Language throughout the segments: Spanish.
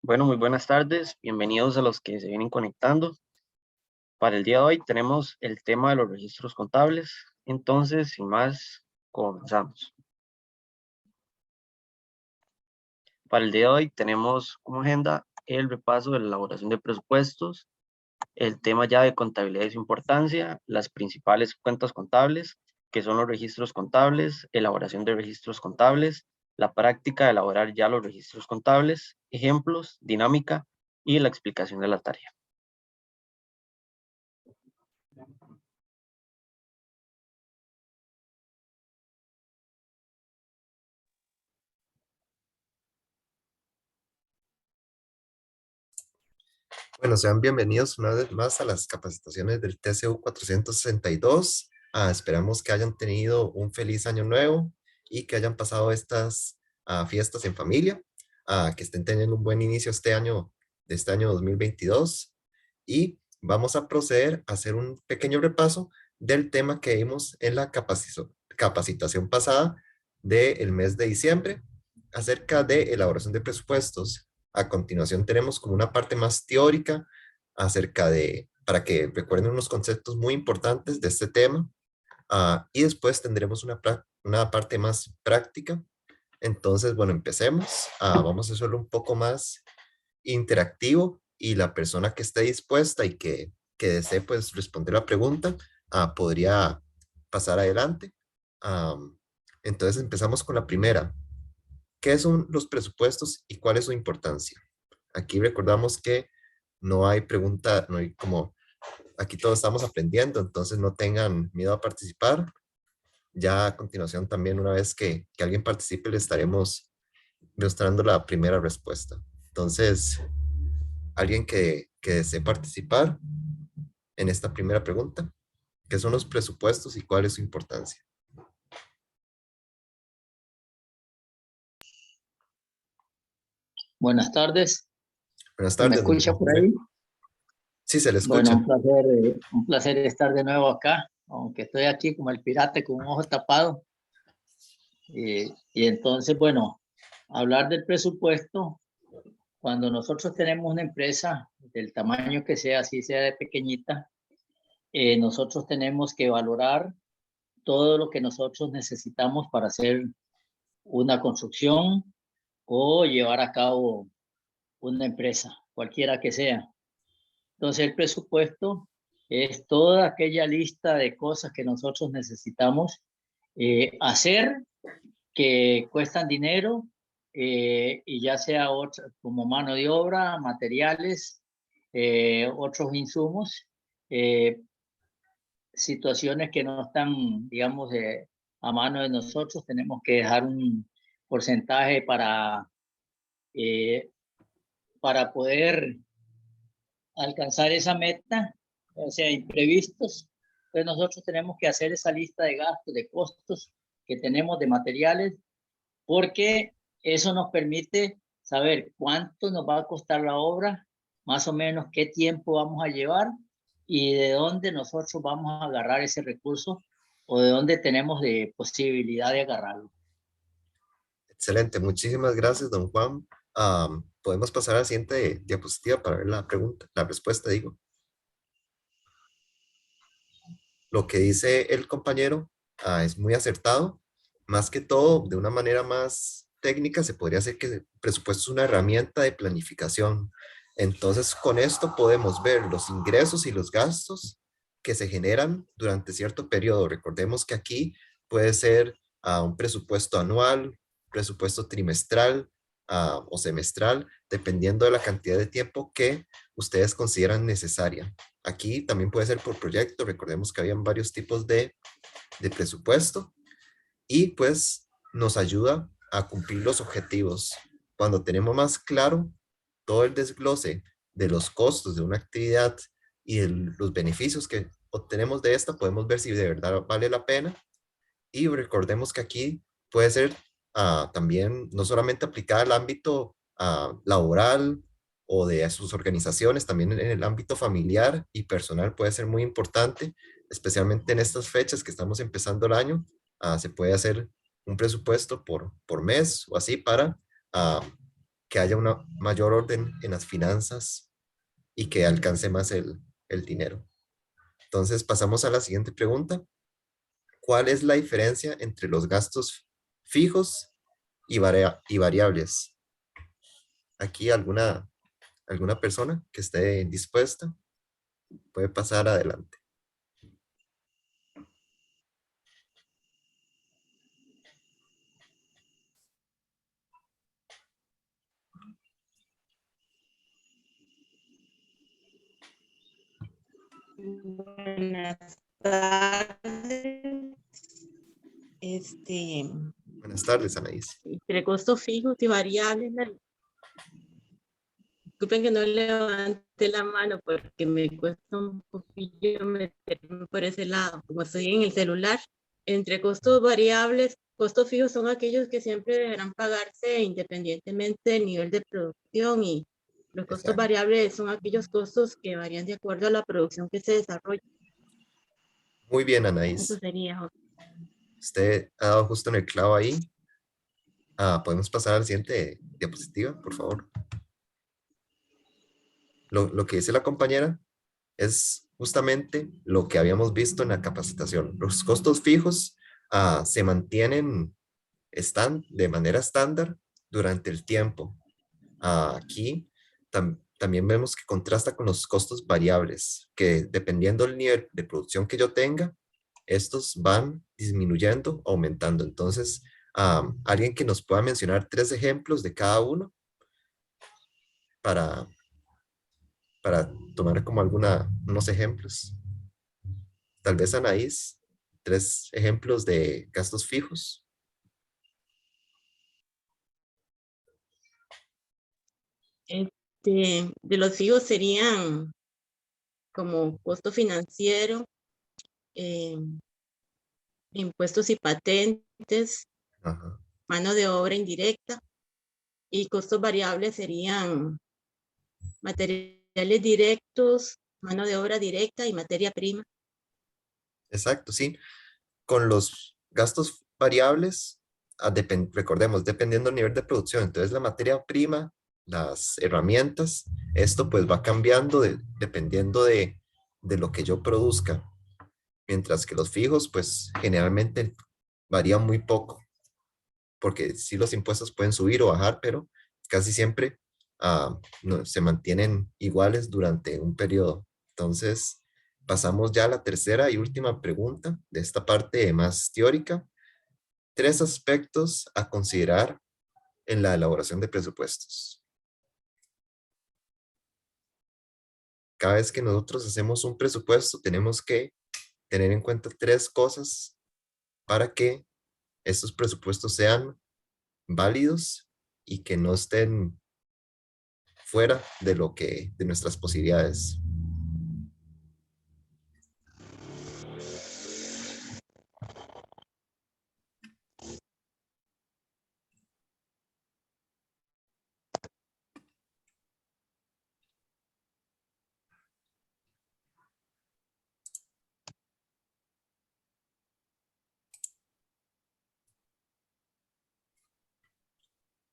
Bueno, muy buenas tardes. Bienvenidos a los que se vienen conectando. Para el día de hoy tenemos el tema de los registros contables. Entonces, sin más, comenzamos. Para el día de hoy tenemos como agenda el repaso de la elaboración de presupuestos, el tema ya de contabilidad y su importancia, las principales cuentas contables, que son los registros contables, elaboración de registros contables, la práctica de elaborar ya los registros contables, ejemplos, dinámica y la explicación de la tarea. Bueno, sean bienvenidos una vez más a las capacitaciones del TCU 462. Esperamos que hayan tenido un feliz año nuevo y que hayan pasado estas fiestas en familia, que estén teniendo un buen inicio de este año 2022. Y vamos a proceder a hacer un pequeño repaso del tema que vimos en la capacitación pasada del mes de diciembre acerca de elaboración de presupuestos. A continuación tenemos como una parte más teórica para que recuerden unos conceptos muy importantes de este tema. Y después tendremos una parte más práctica. Entonces, bueno, empecemos. Vamos a hacerlo un poco más interactivo y la persona que esté dispuesta y que desee pues responder la pregunta, podría pasar adelante. Entonces empezamos con la primera. ¿Qué son los presupuestos y cuál es su importancia? Aquí recordamos que no hay pregunta, no hay como, aquí todos estamos aprendiendo, entonces no tengan miedo a participar. Ya a continuación también, una vez que alguien participe, le estaremos mostrando la primera respuesta. Entonces, alguien que desee participar en esta primera pregunta, ¿qué son los presupuestos y cuál es su importancia? Buenas tardes. Buenas ¿Se me tardes, don escucha por José. ahí? Sí, se le Bueno, escucha. un placer estar de nuevo acá, aunque estoy aquí como el pirata con un ojo tapado. Y entonces, bueno, hablar del presupuesto, cuando nosotros tenemos una empresa del tamaño que sea, así sea de pequeñita, nosotros tenemos que valorar todo lo que nosotros necesitamos para hacer una construcción o llevar a cabo una empresa, cualquiera que sea. Entonces el presupuesto es toda aquella lista de cosas que nosotros necesitamos hacer que cuestan dinero y ya sea como mano de obra, materiales, otros insumos, eh, situaciones que no están, digamos, a mano de nosotros. Tenemos que dejar un porcentaje eh, para poder alcanzar esa meta, o sea, imprevistos. Entonces nosotros tenemos que hacer esa lista de gastos, de costos que tenemos de materiales, porque eso nos permite saber cuánto nos va a costar la obra, más o menos qué tiempo vamos a llevar y de dónde nosotros vamos a agarrar ese recurso o de dónde tenemos de posibilidad de agarrarlo. Excelente, muchísimas gracias, don Juan. Podemos pasar a la siguiente diapositiva para ver la pregunta, la respuesta, digo. Lo que dice el compañero es muy acertado. Más que todo, de una manera más técnica, se podría hacer que el presupuesto es una herramienta de planificación. Entonces, con esto podemos ver los ingresos y los gastos que se generan durante cierto periodo. Recordemos que aquí puede ser un presupuesto anual, presupuesto trimestral o semestral, dependiendo de la cantidad de tiempo que ustedes consideran necesaria. Aquí también puede ser por proyecto. Recordemos que habían varios tipos de presupuesto y pues nos ayuda a cumplir los objetivos. Cuando tenemos más claro todo el desglose de los costos de una actividad y de los beneficios que obtenemos de esta, podemos ver si de verdad vale la pena. Y recordemos que aquí puede ser también no solamente aplicada al ámbito laboral o de sus organizaciones, también en el ámbito familiar y personal puede ser muy importante, especialmente en estas fechas que estamos empezando el año. Se puede hacer un presupuesto por mes o así para que haya una mayor orden en las finanzas y que alcance más el dinero. Entonces pasamos a la siguiente pregunta. ¿Cuál es la diferencia entre los gastos fijos y variables? Aquí alguna persona que esté dispuesta puede pasar adelante. Buenas tardes. Este, Buenas tardes, Anaís. entre costos fijos y variables, disculpen que no levante la mano porque me cuesta un poquillo meterme por ese lado, como estoy en el celular. Entre costos variables, costos fijos son aquellos que siempre deberán pagarse independientemente del nivel de producción, y los costos Exacto. variables son aquellos costos que varían de acuerdo a la producción que se desarrolla. Muy bien, Eso Anaís. sería. Usted ha dado justo en el clavo ahí. ¿Podemos pasar a la siguiente diapositiva, por favor? Lo que dice la compañera es justamente lo que habíamos visto en la capacitación. Los costos fijos se mantienen de manera estándar durante el tiempo. Aquí también vemos que contrasta con los costos variables, que dependiendo del nivel de producción que yo tenga, estos van disminuyendo, aumentando. Entonces, alguien que nos pueda mencionar 3 ejemplos de cada uno para, para tomar como unos ejemplos. Tal vez, Anaís, 3 ejemplos de gastos fijos. De los fijos serían como costo financiero, impuestos y patentes, Ajá. mano de obra indirecta, y costos variables serían materiales directos, mano de obra directa y materia prima. Exacto, sí. Con los gastos variables, recordemos, dependiendo del nivel de producción, entonces la materia prima, las herramientas, esto pues va cambiando dependiendo de lo que yo produzca, mientras que los fijos pues generalmente varían muy poco, porque sí los impuestos pueden subir o bajar, pero casi siempre se mantienen iguales durante un periodo. Entonces, pasamos ya a la tercera y última pregunta de esta parte más teórica. 3 aspectos a considerar en la elaboración de presupuestos. Cada vez que nosotros hacemos un presupuesto, tenemos que tener en cuenta 3 cosas para que estos presupuestos sean válidos y que no estén fuera de nuestras posibilidades.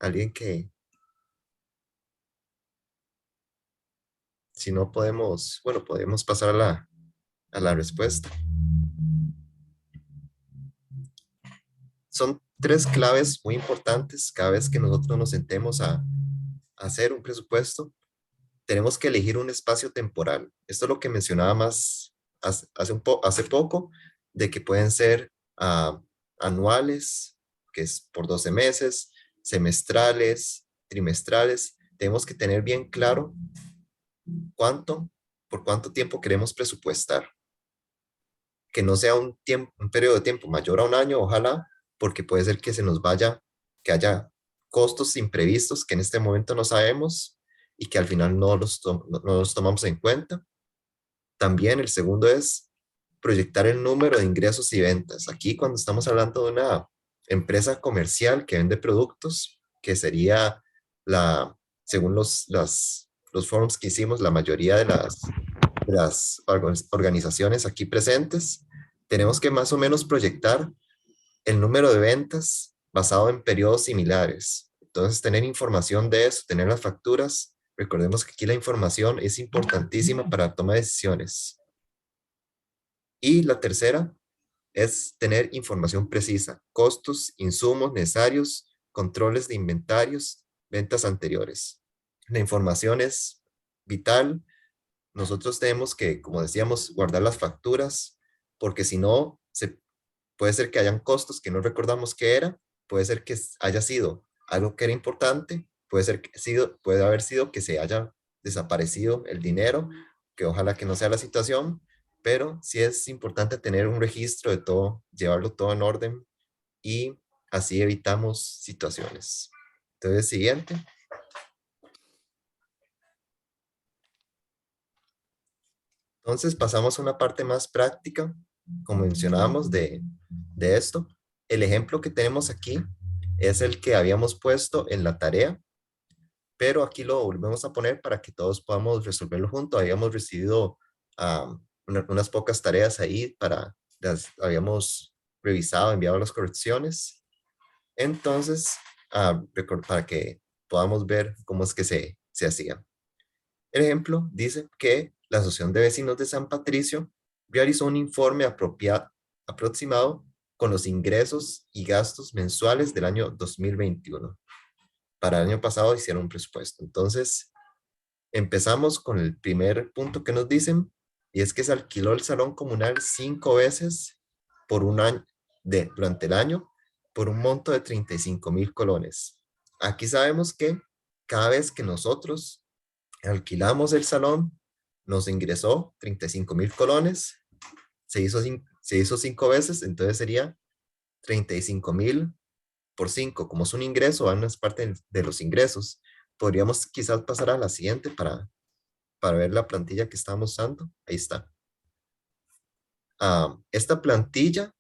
Alguien que, si no podemos, bueno, podemos pasar a la respuesta. Son 3 claves muy importantes cada vez que nosotros nos sentemos a hacer un presupuesto. Tenemos que elegir un espacio temporal. Esto es lo que mencionaba más hace poco, de que pueden ser anuales, que es por 12 meses, semestrales, trimestrales. Tenemos que tener bien claro por cuánto tiempo queremos presupuestar. Que no sea un periodo de tiempo mayor a un año, ojalá, porque puede ser que se nos vaya, que haya costos imprevistos que en este momento no sabemos y que al final no los tomamos en cuenta. También el segundo es proyectar el número de ingresos y ventas. Aquí cuando estamos hablando de una empresa comercial que vende productos, que sería según los forums que hicimos, la mayoría de las organizaciones aquí presentes, tenemos que más o menos proyectar el número de ventas basado en periodos similares. Entonces, tener información de eso, tener las facturas, recordemos que aquí la información es importantísima para la toma de decisiones. Y la tercera es tener información precisa, costos, insumos necesarios, controles de inventarios, ventas anteriores. La información es vital. Nosotros tenemos que, como decíamos, guardar las facturas, porque si no, puede ser que hayan costos que no recordamos qué era, puede ser que haya sido algo que era importante, puede haber sido que se haya desaparecido el dinero, que ojalá que no sea la situación, pero sí es importante tener un registro de todo, llevarlo todo en orden y así evitamos situaciones. Entonces, siguiente. Entonces pasamos a una parte más práctica, como mencionábamos, de esto. El ejemplo que tenemos aquí es el que habíamos puesto en la tarea, pero aquí lo volvemos a poner para que todos podamos resolverlo juntos. Habíamos recibido unas pocas tareas ahí las habíamos revisado, enviado las correcciones. Entonces, para que podamos ver cómo es que se hacía. El ejemplo dice que la Asociación de Vecinos de San Patricio realizó un informe aproximado con los ingresos y gastos mensuales del año 2021. Para el año pasado hicieron un presupuesto. Entonces, empezamos con el primer punto que nos dicen, y es que se alquiló el salón comunal 5 veces por un año, durante el año, por un monto de 35,000 colones. Aquí sabemos que cada vez que nosotros alquilamos el salón, nos ingresó 35,000 colones, se hizo 5 veces, entonces sería 35,000 por 5. Como es un ingreso, van las partes de los ingresos. Podríamos quizás pasar a la siguiente para ver la plantilla que estamos usando. Ahí está. Esta plantilla,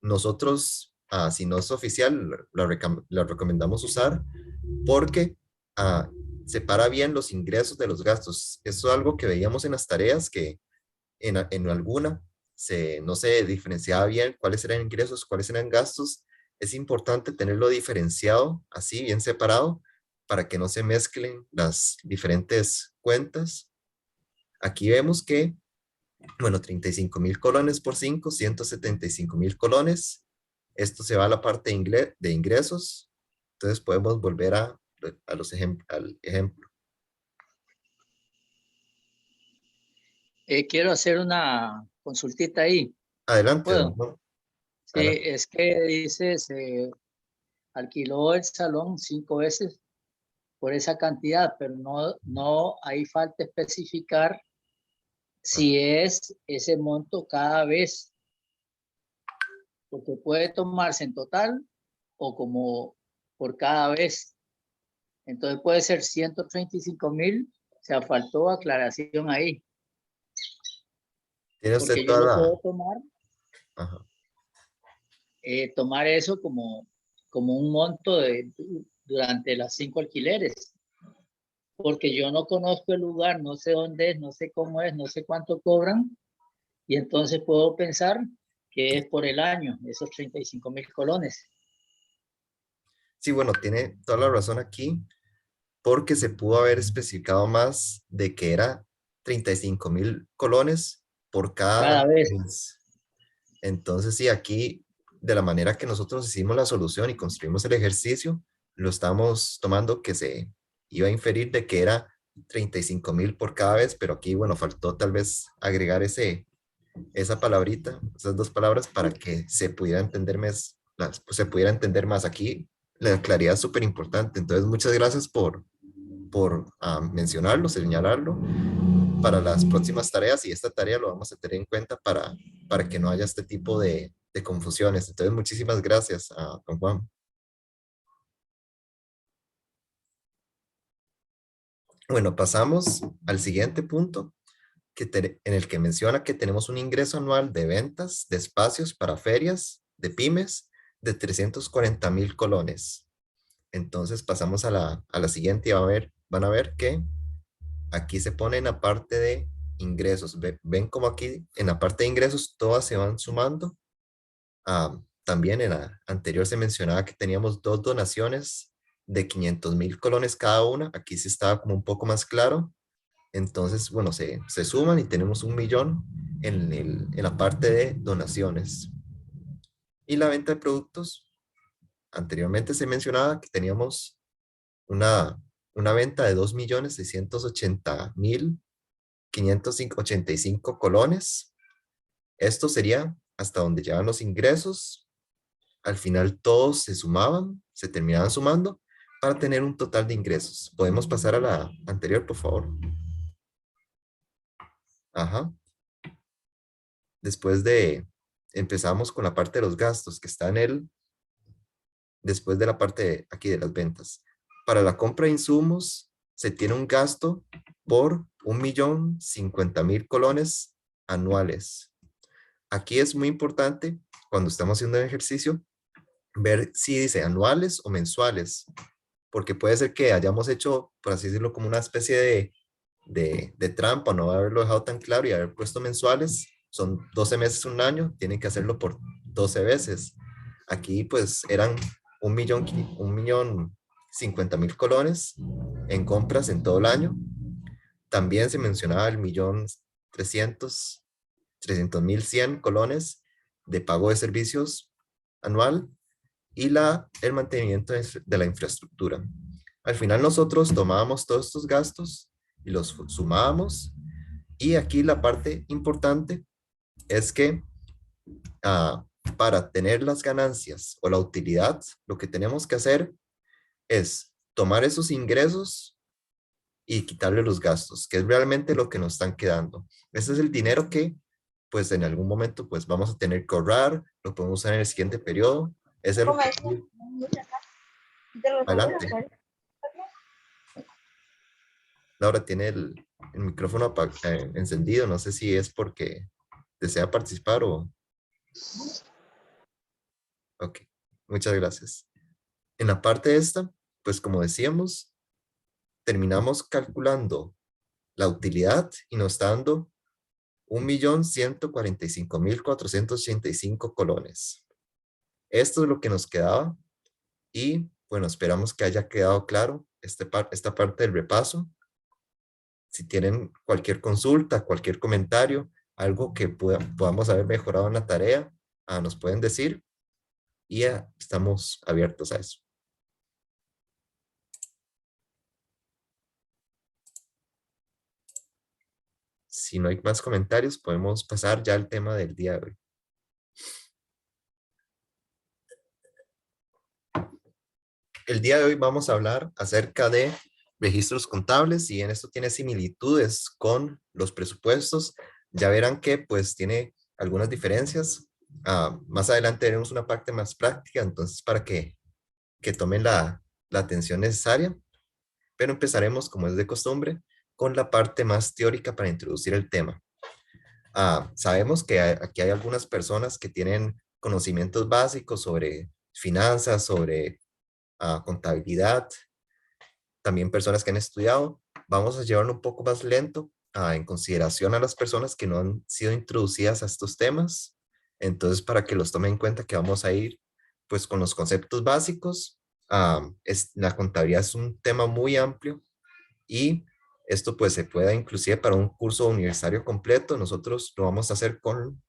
nosotros, si no es oficial, la recomendamos usar porque separa bien los ingresos de los gastos. Eso es algo que veíamos en las tareas, que en alguna no se diferenciaba bien cuáles eran ingresos, cuáles eran gastos. Es importante tenerlo diferenciado, así bien separado, para que no se mezclen las diferentes cuentas. Aquí vemos que, bueno, 35,000 colones por 5, 175,000 colones. Esto se va a la parte de ingresos. Entonces podemos volver al ejemplo. Quiero hacer una consultita ahí. Adelante. ¿Puedo? ¿No? Sí, Adelante. es que dice, se alquiló el salón 5 veces por esa cantidad, pero no ahí falta especificar si es ese monto cada vez, porque puede tomarse en total o como por cada vez. Entonces puede ser 135,000, o sea, faltó aclaración ahí. Tiene usted Porque yo toda lo la... puedo tomar, Ajá. tomar eso como un monto durante las 5 alquileres. Porque yo no conozco el lugar, no sé dónde es, no sé cómo es, no sé cuánto cobran, y entonces puedo pensar que es por el año, esos 35,000 colones. Sí, bueno, tiene toda la razón aquí, porque se pudo haber especificado más de que era 35,000 colones por cada Cada vez. mes. Entonces, sí, aquí, de la manera que nosotros hicimos la solución y construimos el ejercicio, lo estamos tomando que se iba a inferir de que era 35,000 por cada vez, pero aquí, bueno, faltó tal vez agregar esa palabrita, esas dos palabras, para que se pudiera entender más aquí. La claridad es súper importante. Entonces, muchas gracias por mencionarlo, señalarlo para las próximas tareas, y esta tarea lo vamos a tener en cuenta para que no haya este tipo de confusiones. Entonces, muchísimas gracias a don Juan. Bueno, pasamos al siguiente punto, en el que menciona que tenemos un ingreso anual de ventas de espacios para ferias de pymes de 340,000 colones. Entonces pasamos a la siguiente y van a ver que aquí se pone en la parte de ingresos. Ven como aquí en la parte de ingresos todas se van sumando. También en la anterior se mencionaba que teníamos 2 donaciones de 500,000 colones cada una. Aquí sí estaba como un poco más claro. Entonces, bueno, se suman y tenemos 1,000,000 en la parte de donaciones. Y la venta de productos, anteriormente se mencionaba que teníamos una venta de 2,680,585 colones. Esto sería hasta donde llevan los ingresos. Al final todos se sumaban, se terminaban sumando para tener un total de ingresos. ¿Podemos pasar a la anterior, por favor? Ajá. Empezamos con la parte de los gastos que está después de la parte aquí de las ventas. Para la compra de insumos se tiene un gasto por 1,050,000 colones anuales. Aquí es muy importante cuando estamos haciendo el ejercicio ver si dice anuales o mensuales, porque puede ser que hayamos hecho, por así decirlo, como una especie de trampa, no haberlo dejado tan claro y haber puesto mensuales. Son 12 meses, un año, tienen que hacerlo por 12 veces. Aquí pues eran 1,050,000 colones en compras en todo el año. También se mencionaba el 1,300,100 colones de pago de servicios anual y el mantenimiento de la infraestructura. Al final nosotros tomábamos todos estos gastos y los sumábamos, y aquí la parte importante es que para tener las ganancias o la utilidad, lo que tenemos que hacer es tomar esos ingresos y quitarle los gastos, que es realmente lo que nos están quedando. Ese es el dinero que pues en algún momento pues vamos a tener que ahorrar, lo podemos usar en el siguiente periodo. Ese es lo que... Adelante. Laura tiene el micrófono encendido, no sé si es porque desea participar o... Ok, muchas gracias. En la parte esta, pues como decíamos, terminamos calculando la utilidad y nos está dando 1,145,485 colones. Esto es lo que nos quedaba y bueno, esperamos que haya quedado claro esta parte del repaso. Si tienen cualquier consulta, cualquier comentario, algo que podamos haber mejorado en la tarea, nos pueden decir y estamos abiertos a eso. Si no hay más comentarios, podemos pasar ya al tema del día de hoy. El día de hoy vamos a hablar acerca de registros contables, y en esto tiene similitudes con los presupuestos. Ya verán que pues tiene algunas diferencias. Más adelante veremos una parte más práctica, entonces para que tomen la atención necesaria. Pero empezaremos, como es de costumbre, con la parte más teórica para introducir el tema. Sabemos que aquí hay algunas personas que tienen conocimientos básicos sobre finanzas, sobre contabilidad, también personas que han estudiado. Vamos a llevarlo un poco más lento en consideración a las personas que no han sido introducidas a estos temas. Entonces, para que los tomen en cuenta que vamos a ir pues con los conceptos básicos. La contabilidad es un tema muy amplio y esto pues se puede inclusive para un curso universitario completo. Nosotros lo vamos a hacer con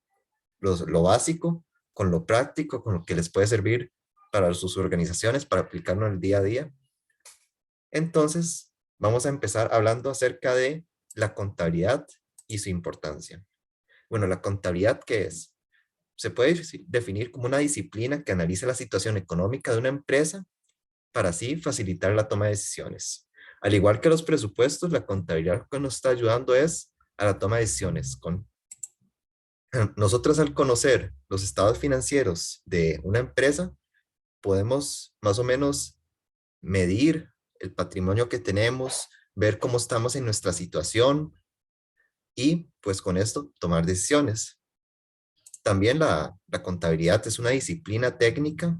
lo básico, con lo práctico, con lo que les puede servir para sus organizaciones, para aplicarlo en el día a día. Entonces, vamos a empezar hablando acerca de la contabilidad y su importancia. Bueno, la contabilidad, ¿qué es? Se puede definir como una disciplina que analiza la situación económica de una empresa para así facilitar la toma de decisiones. Al igual que los presupuestos, la contabilidad lo que nos está ayudando es a la toma de decisiones. Nosotros, al conocer los estados financieros de una empresa, podemos más o menos medir el patrimonio que tenemos, ver cómo estamos en nuestra situación y pues con esto tomar decisiones. También la contabilidad es una disciplina técnica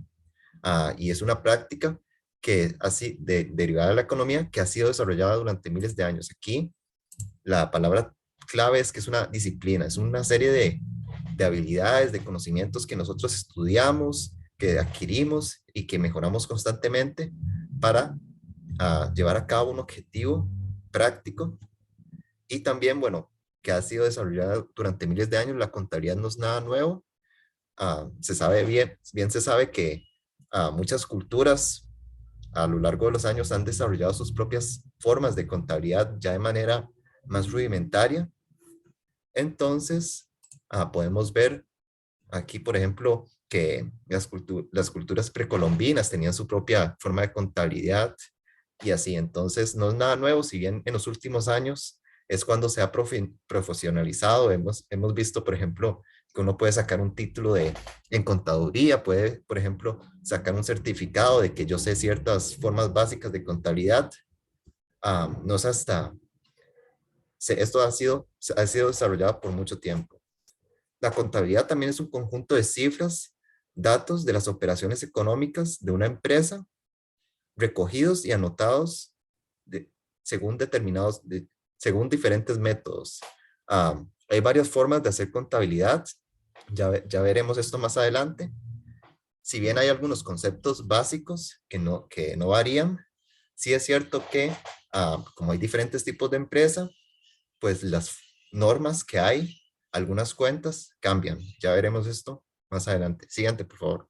y es una práctica que así derivada de la economía, que ha sido desarrollada durante miles de años. Aquí la palabra clave es que es una disciplina, es una serie de habilidades, de conocimientos que nosotros estudiamos, que adquirimos y que mejoramos constantemente para llevar a cabo un objetivo práctico y también, bueno, que ha sido desarrollada durante miles de años. La contabilidad no es nada nuevo. Se sabe bien se sabe que muchas culturas a lo largo de los años han desarrollado sus propias formas de contabilidad ya de manera más rudimentaria. Entonces, podemos ver aquí, por ejemplo, que las culturas precolombinas tenían su propia forma de contabilidad y así. Entonces, no es nada nuevo, si bien en los últimos años es cuando se ha profesionalizado. Hemos visto, por ejemplo, que uno puede sacar un título en contaduría, puede, por ejemplo, sacar un certificado de que yo sé ciertas formas básicas de contabilidad. No es hasta, esto ha sido desarrollado por mucho tiempo. La contabilidad también es un conjunto de cifras, datos de las operaciones económicas de una empresa, recogidos y anotados según según diferentes métodos. Hay varias formas de hacer contabilidad. Ya veremos esto más adelante. Si bien hay algunos conceptos básicos que no varían, sí es cierto que como hay diferentes tipos de empresa, pues las normas que hay, algunas cuentas cambian. Ya veremos esto más adelante. Siguiente, por favor.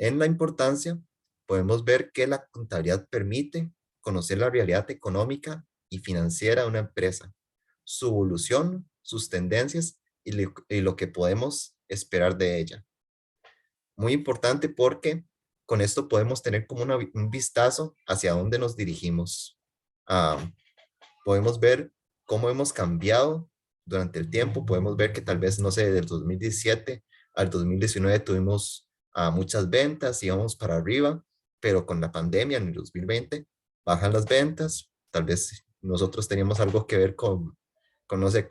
En la importancia, podemos ver que la contabilidad permite conocer la realidad económica y financiera de una empresa, su evolución, sus tendencias y lo que podemos esperar de ella. Muy importante porque con esto podemos tener como un vistazo hacia dónde nos dirigimos. Podemos ver cómo hemos cambiado durante el tiempo. Podemos ver que tal vez, no sé, del 2017 al 2019 tuvimos muchas ventas, íbamos para arriba, pero con la pandemia en el 2020 bajan las ventas. Tal vez nosotros teníamos algo que ver no sé,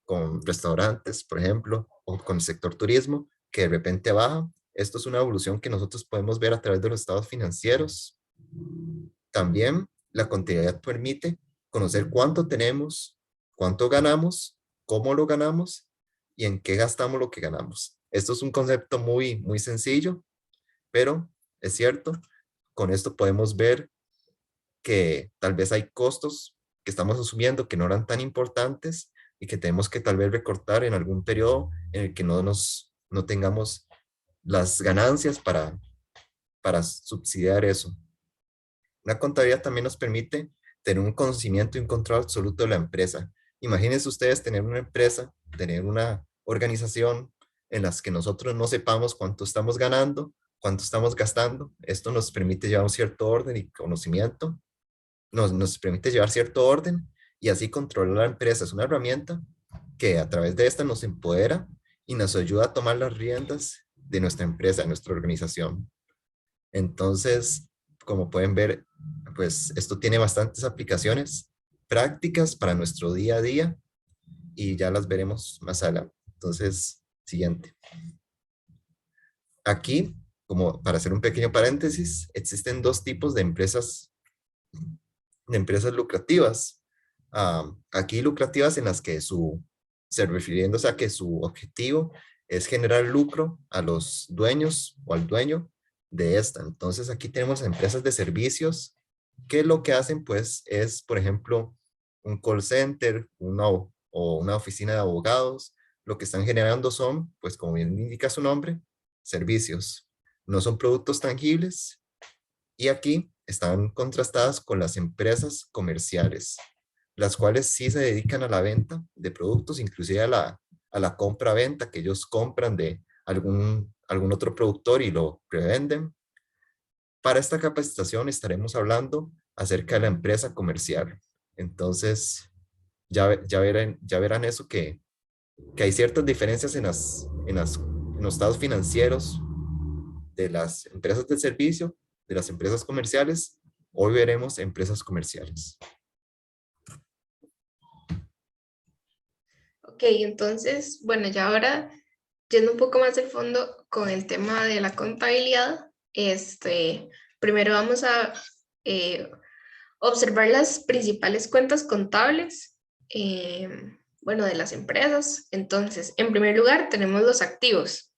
con restaurantes, por ejemplo, o con el sector turismo, que de repente baja. Esto es una evolución que nosotros podemos ver a través de los estados financieros. También la contabilidad permite conocer cuánto tenemos, cuánto ganamos, cómo lo ganamos y en qué gastamos lo que ganamos. Esto es un concepto muy sencillo, pero es cierto. Con esto podemos ver que tal vez hay costos que estamos asumiendo que no eran tan importantes y que tenemos que tal vez recortar en algún periodo en el que no tengamos las ganancias para subsidiar eso. La contabilidad también nos permite tener un conocimiento y un control absoluto de la empresa. Imagínense ustedes tener una empresa, tener una organización en las que nosotros no sepamos cuánto estamos ganando, cuánto estamos gastando. Esto nos permite llevar un cierto orden y conocimiento. Nos permite llevar cierto orden y así controlar la empresa. Es una herramienta que a través de esta nos empodera y nos ayuda a tomar las riendas de nuestra empresa, de nuestra organización. Entonces, como pueden ver, pues esto tiene bastantes aplicaciones prácticas para nuestro día a día y ya las veremos más adelante. Entonces, siguiente. Aquí, como para hacer un pequeño paréntesis, existen dos tipos de empresas lucrativas. Aquí lucrativas en las que refiriéndose a que su objetivo es generar lucro a los dueños o al dueño de esta. Entonces aquí tenemos empresas de servicios que lo que hacen pues es, por ejemplo, un call center o una oficina de abogados. Lo que están generando son, pues como bien indica su nombre, servicios. No son productos tangibles. Y aquí están contrastadas con las empresas comerciales, las cuales sí se dedican a la venta de productos, inclusive a la compra-venta, que ellos compran de algún otro productor y lo revenden. Para esta capacitación estaremos hablando acerca de la empresa comercial. Entonces, ya verán eso que hay ciertas diferencias en los estados financieros de las empresas de servicio, de las empresas comerciales. Hoy veremos empresas comerciales. Ok, entonces, bueno, ya ahora, yendo un poco más de fondo con el tema de la contabilidad, primero vamos a observar las principales cuentas contables. bueno, de las empresas. Entonces, en primer lugar, tenemos los activos.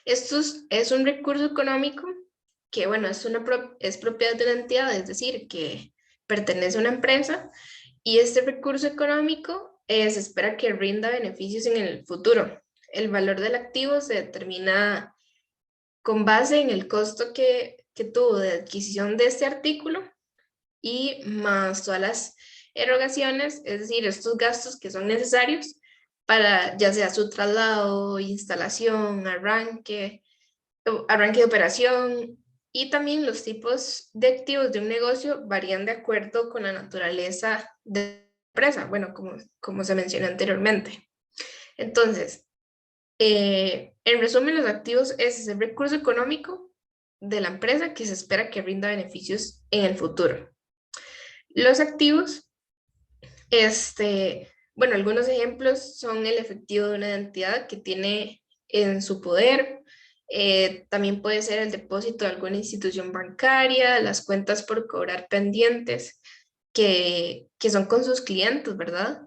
Esto es un recurso económico que, bueno, es propiedad de una entidad, es decir, que pertenece a una empresa, y este recurso económico se espera que rinda beneficios en el futuro. El valor del activo se determina con base en el costo que tuvo de adquisición de este artículo y más todas las erogaciones, es decir, estos gastos que son necesarios para ya sea su traslado, instalación, arranque de operación, y también los tipos de activos de un negocio varían de acuerdo con la naturaleza de la empresa, bueno, como se mencionó anteriormente. Entonces, en resumen, los activos es el recurso económico de la empresa que se espera que rinda beneficios en el futuro. Los activos, bueno, algunos ejemplos son el efectivo de una entidad que tiene en su poder. También puede ser el depósito de alguna institución bancaria, las cuentas por cobrar pendientes que son con sus clientes, ¿verdad?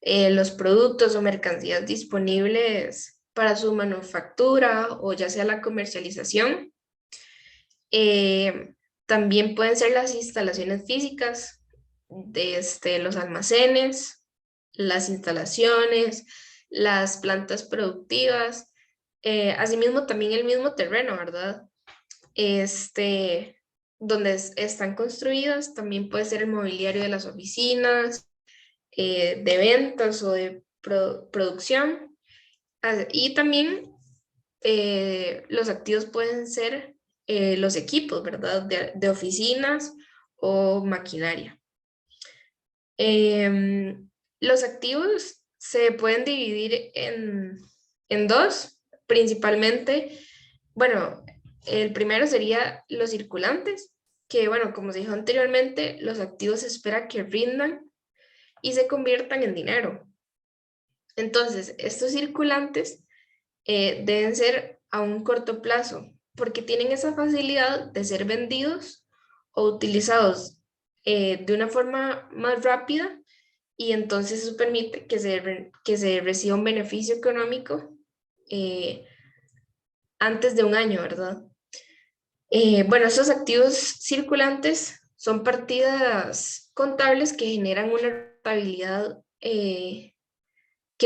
Los productos o mercancías disponibles para su manufactura o ya sea la comercialización. También pueden ser las instalaciones físicas de los almacenes, las instalaciones, las plantas productivas, asimismo también el mismo terreno, ¿verdad? Donde están construidas, también puede ser el mobiliario de las oficinas, de ventas o de producción. Y también los activos pueden ser los equipos, ¿verdad? De oficinas o maquinaria. Los activos se pueden dividir en dos, principalmente. Bueno, el primero sería los circulantes, que bueno, como se dijo anteriormente, los activos se espera que rindan y se conviertan en dinero. Entonces, estos circulantes deben ser a un corto plazo, porque tienen esa facilidad de ser vendidos o utilizados de una forma más rápida, y entonces eso permite que se reciba un beneficio económico antes de un año, ¿verdad? Bueno, estos activos circulantes son partidas contables que generan una rentabilidad que,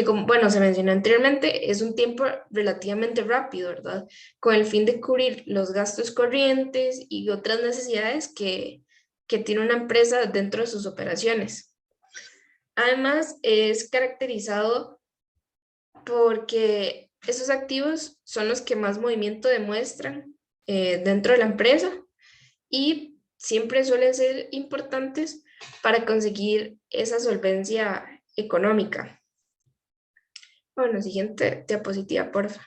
como bueno, se mencionó anteriormente, es un tiempo relativamente rápido, ¿verdad? Con el fin de cubrir los gastos corrientes y otras necesidades que tiene una empresa dentro de sus operaciones. Además, es caracterizado porque esos activos son los que más movimiento demuestran dentro de la empresa y siempre suelen ser importantes para conseguir esa solvencia económica. Bueno, siguiente diapositiva, porfa.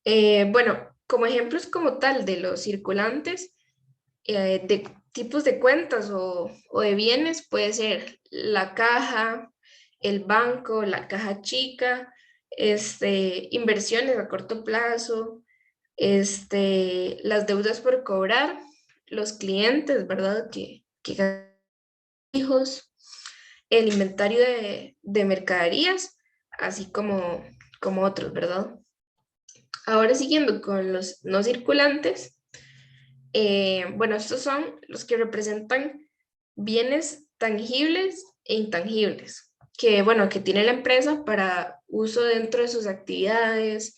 Bueno, como ejemplos como tal de los circulantes, de tipos de cuentas o de bienes, puede ser la caja, el banco, la caja chica, inversiones a corto plazo, las deudas por cobrar, los clientes, ¿verdad? Que hijos, el inventario de mercaderías, así como otros, ¿verdad? Ahora siguiendo con los no circulantes, bueno, estos son los que representan bienes tangibles e intangibles, que bueno, que tiene la empresa para uso dentro de sus actividades,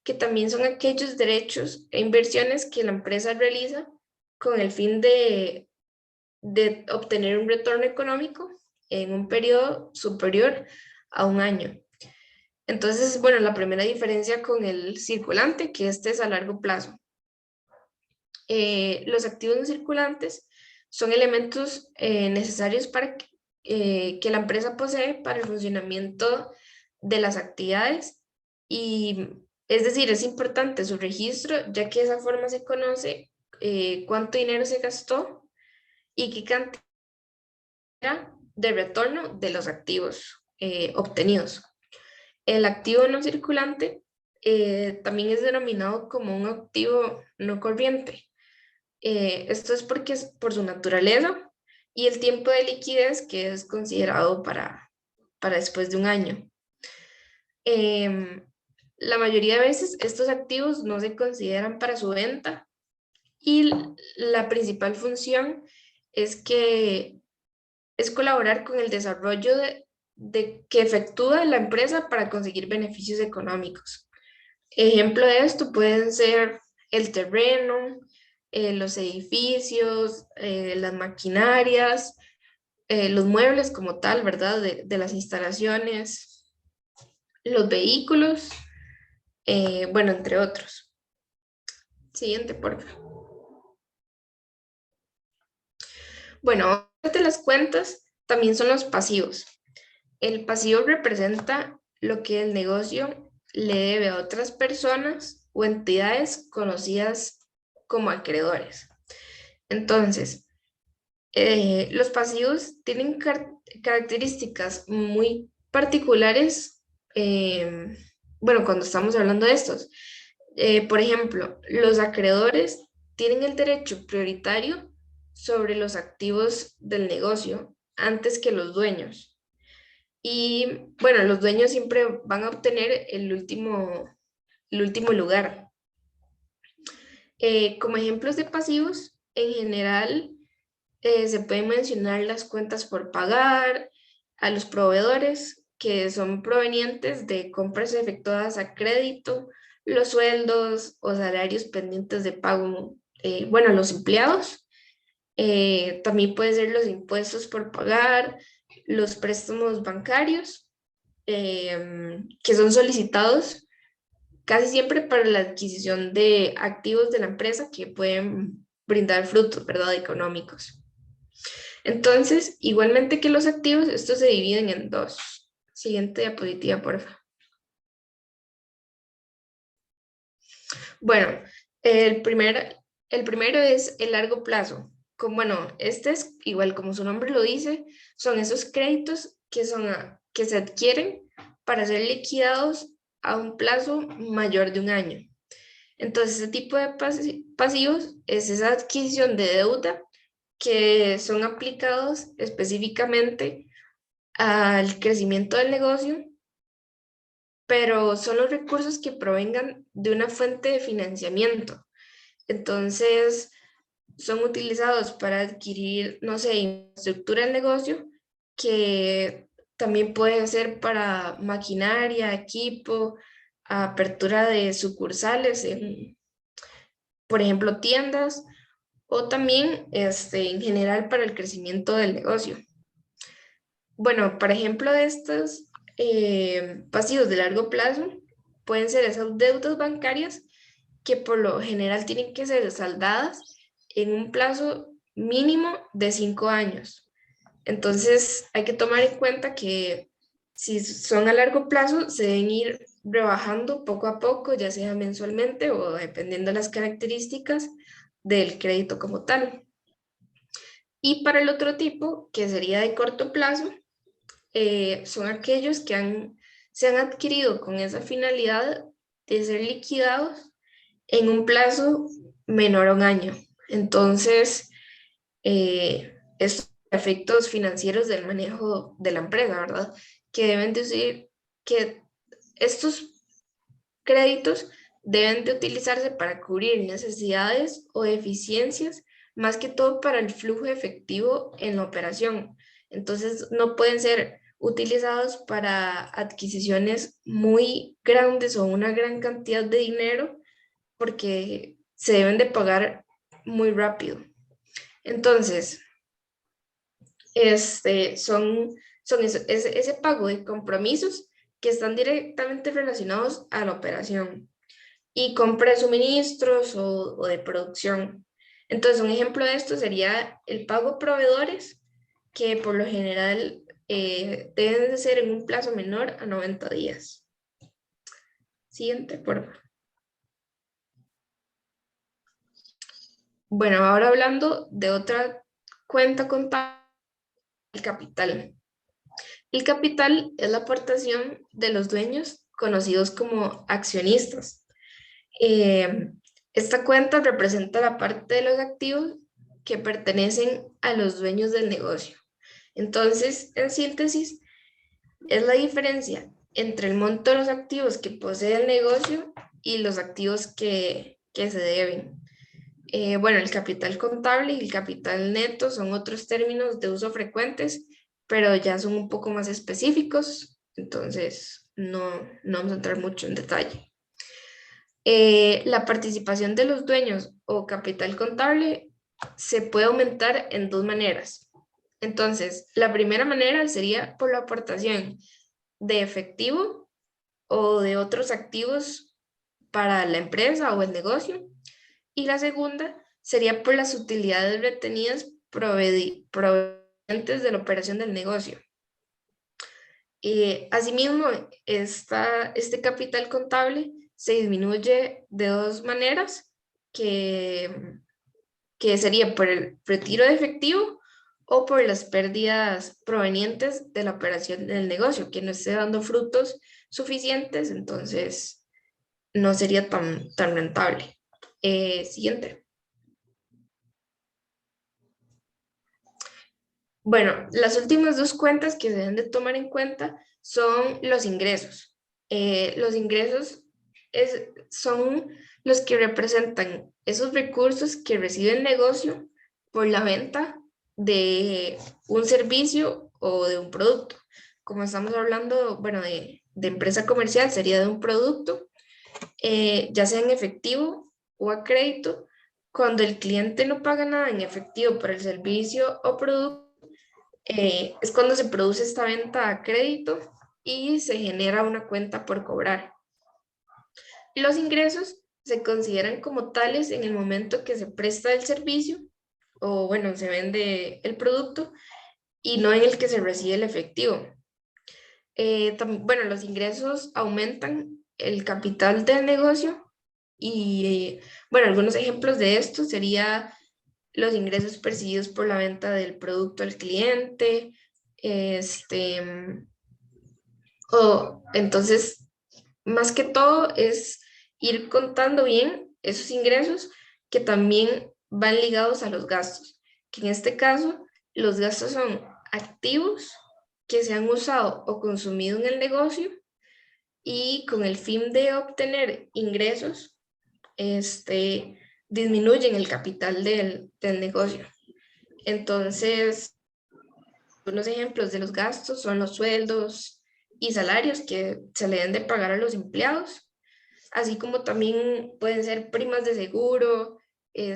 que también son aquellos derechos e inversiones que la empresa realiza con el fin de obtener un retorno económico en un periodo superior a un año. Entonces, bueno, la primera diferencia con el circulante, que este es a largo plazo. Los activos no circulantes son elementos necesarios para que la empresa posee para el funcionamiento de las actividades, y es decir, es importante su registro, ya que de esa forma se conoce cuánto dinero se gastó y qué cantidad de retorno de los activos obtenidos. El activo no circulante también es denominado como un activo no corriente. Esto es porque por su naturaleza y el tiempo de liquidez que es considerado para después de un año. La mayoría de veces estos activos no se consideran para su venta y la principal función es colaborar con el desarrollo que efectúa la empresa para conseguir beneficios económicos. Ejemplo de esto pueden ser el terreno, los edificios, las maquinarias, los muebles como tal, ¿verdad? De las instalaciones, los vehículos, bueno, entre otros. Siguiente, por favor. Bueno, de las cuentas también son los pasivos. El pasivo representa lo que el negocio le debe a otras personas o entidades conocidas como acreedores. Entonces, los pasivos tienen características muy particulares, bueno, cuando estamos hablando de estos. Por ejemplo, los acreedores tienen el derecho prioritario sobre los activos del negocio antes que los dueños. Y bueno, los dueños siempre van a obtener el último lugar. Como ejemplos de pasivos, en general, se pueden mencionar las cuentas por pagar, a los proveedores que son provenientes de compras efectuadas a crédito, los sueldos o salarios pendientes de pago, bueno, los empleados. También puede ser los impuestos por pagar, los préstamos bancarios, que son solicitados casi siempre para la adquisición de activos de la empresa que pueden brindar frutos, ¿verdad?, económicos. Entonces, igualmente que los activos, estos se dividen en dos. Siguiente diapositiva, por favor. Bueno, el primero es el largo plazo. Bueno, este es igual como su nombre lo dice, son esos créditos que se adquieren para ser liquidados a un plazo mayor de un año. Entonces, ese tipo de pasivos es esa adquisición de deuda que son aplicados específicamente al crecimiento del negocio, pero son los recursos que provengan de una fuente de financiamiento. Entonces, son utilizados para adquirir, no sé, infraestructura del negocio, que también puede ser para maquinaria, equipo, apertura de sucursales, por ejemplo, tiendas, o también en general para el crecimiento del negocio. Bueno, por ejemplo, de estos pasivos de largo plazo pueden ser esas deudas bancarias que por lo general tienen que ser saldadas en un plazo mínimo de 5 años. Entonces hay que tomar en cuenta que si son a largo plazo se deben ir rebajando poco a poco, ya sea mensualmente o dependiendo de las características del crédito como tal. Y para el otro tipo, que sería de corto plazo, son aquellos que se han adquirido con esa finalidad de ser liquidados en un plazo menor a un año. Entonces, estos efectos financieros del manejo de la empresa, ¿verdad? Que deben decir que estos créditos deben de utilizarse para cubrir necesidades o deficiencias, más que todo para el flujo efectivo en la operación. Entonces, no pueden ser utilizados para adquisiciones muy grandes o una gran cantidad de dinero, porque se deben de pagar muy rápido. Entonces, son ese pago de compromisos que están directamente relacionados a la operación y compra de suministros o de producción. Entonces, un ejemplo de esto sería el pago a proveedores, que por lo general deben de ser en un plazo menor a 90 días. Siguiente, por favor. Bueno, ahora hablando de otra cuenta contable, el capital. El capital es la aportación de los dueños, conocidos como accionistas. Esta cuenta representa la parte de los activos que pertenecen a los dueños del negocio. Entonces, en síntesis, es la diferencia entre el monto de los activos que posee el negocio y los activos que se deben. Bueno, el capital contable y el capital neto son otros términos de uso frecuentes, pero ya son un poco más específicos, entonces no vamos a entrar mucho en detalle. La participación de los dueños o capital contable se puede aumentar en dos maneras. Entonces, la primera manera sería por la aportación de efectivo o de otros activos para la empresa o el negocio. Y la segunda sería por las utilidades retenidas provenientes de la operación del negocio. Asimismo, este capital contable se disminuye de dos maneras, que sería por el retiro de efectivo o por las pérdidas provenientes de la operación del negocio, que no esté dando frutos suficientes, entonces no sería tan rentable. Siguiente. Bueno, las últimas dos cuentas que se deben de tomar en cuenta son los ingresos. Los ingresos son los que representan esos recursos que recibe el negocio por la venta de un servicio o de un producto. Como estamos hablando, bueno, de empresa comercial, sería de un producto, ya sea en efectivo o a crédito. Cuando el cliente no paga nada en efectivo por el servicio o producto, es cuando se produce esta venta a crédito y se genera una cuenta por cobrar. Los ingresos se consideran como tales en el momento que se presta el servicio o, bueno, se vende el producto y no en el que se recibe el efectivo. Bueno, los ingresos aumentan el capital del negocio y, bueno, algunos ejemplos de esto serían los ingresos percibidos por la venta del producto al cliente, entonces, más que todo es ir contando bien esos ingresos que también van ligados a los gastos, que en este caso los gastos son activos que se han usado o consumido en el negocio y con el fin de obtener ingresos, disminuyen el capital del negocio. Entonces, unos ejemplos de los gastos son los sueldos y salarios que se le deben de pagar a los empleados, así como también pueden ser primas de seguro,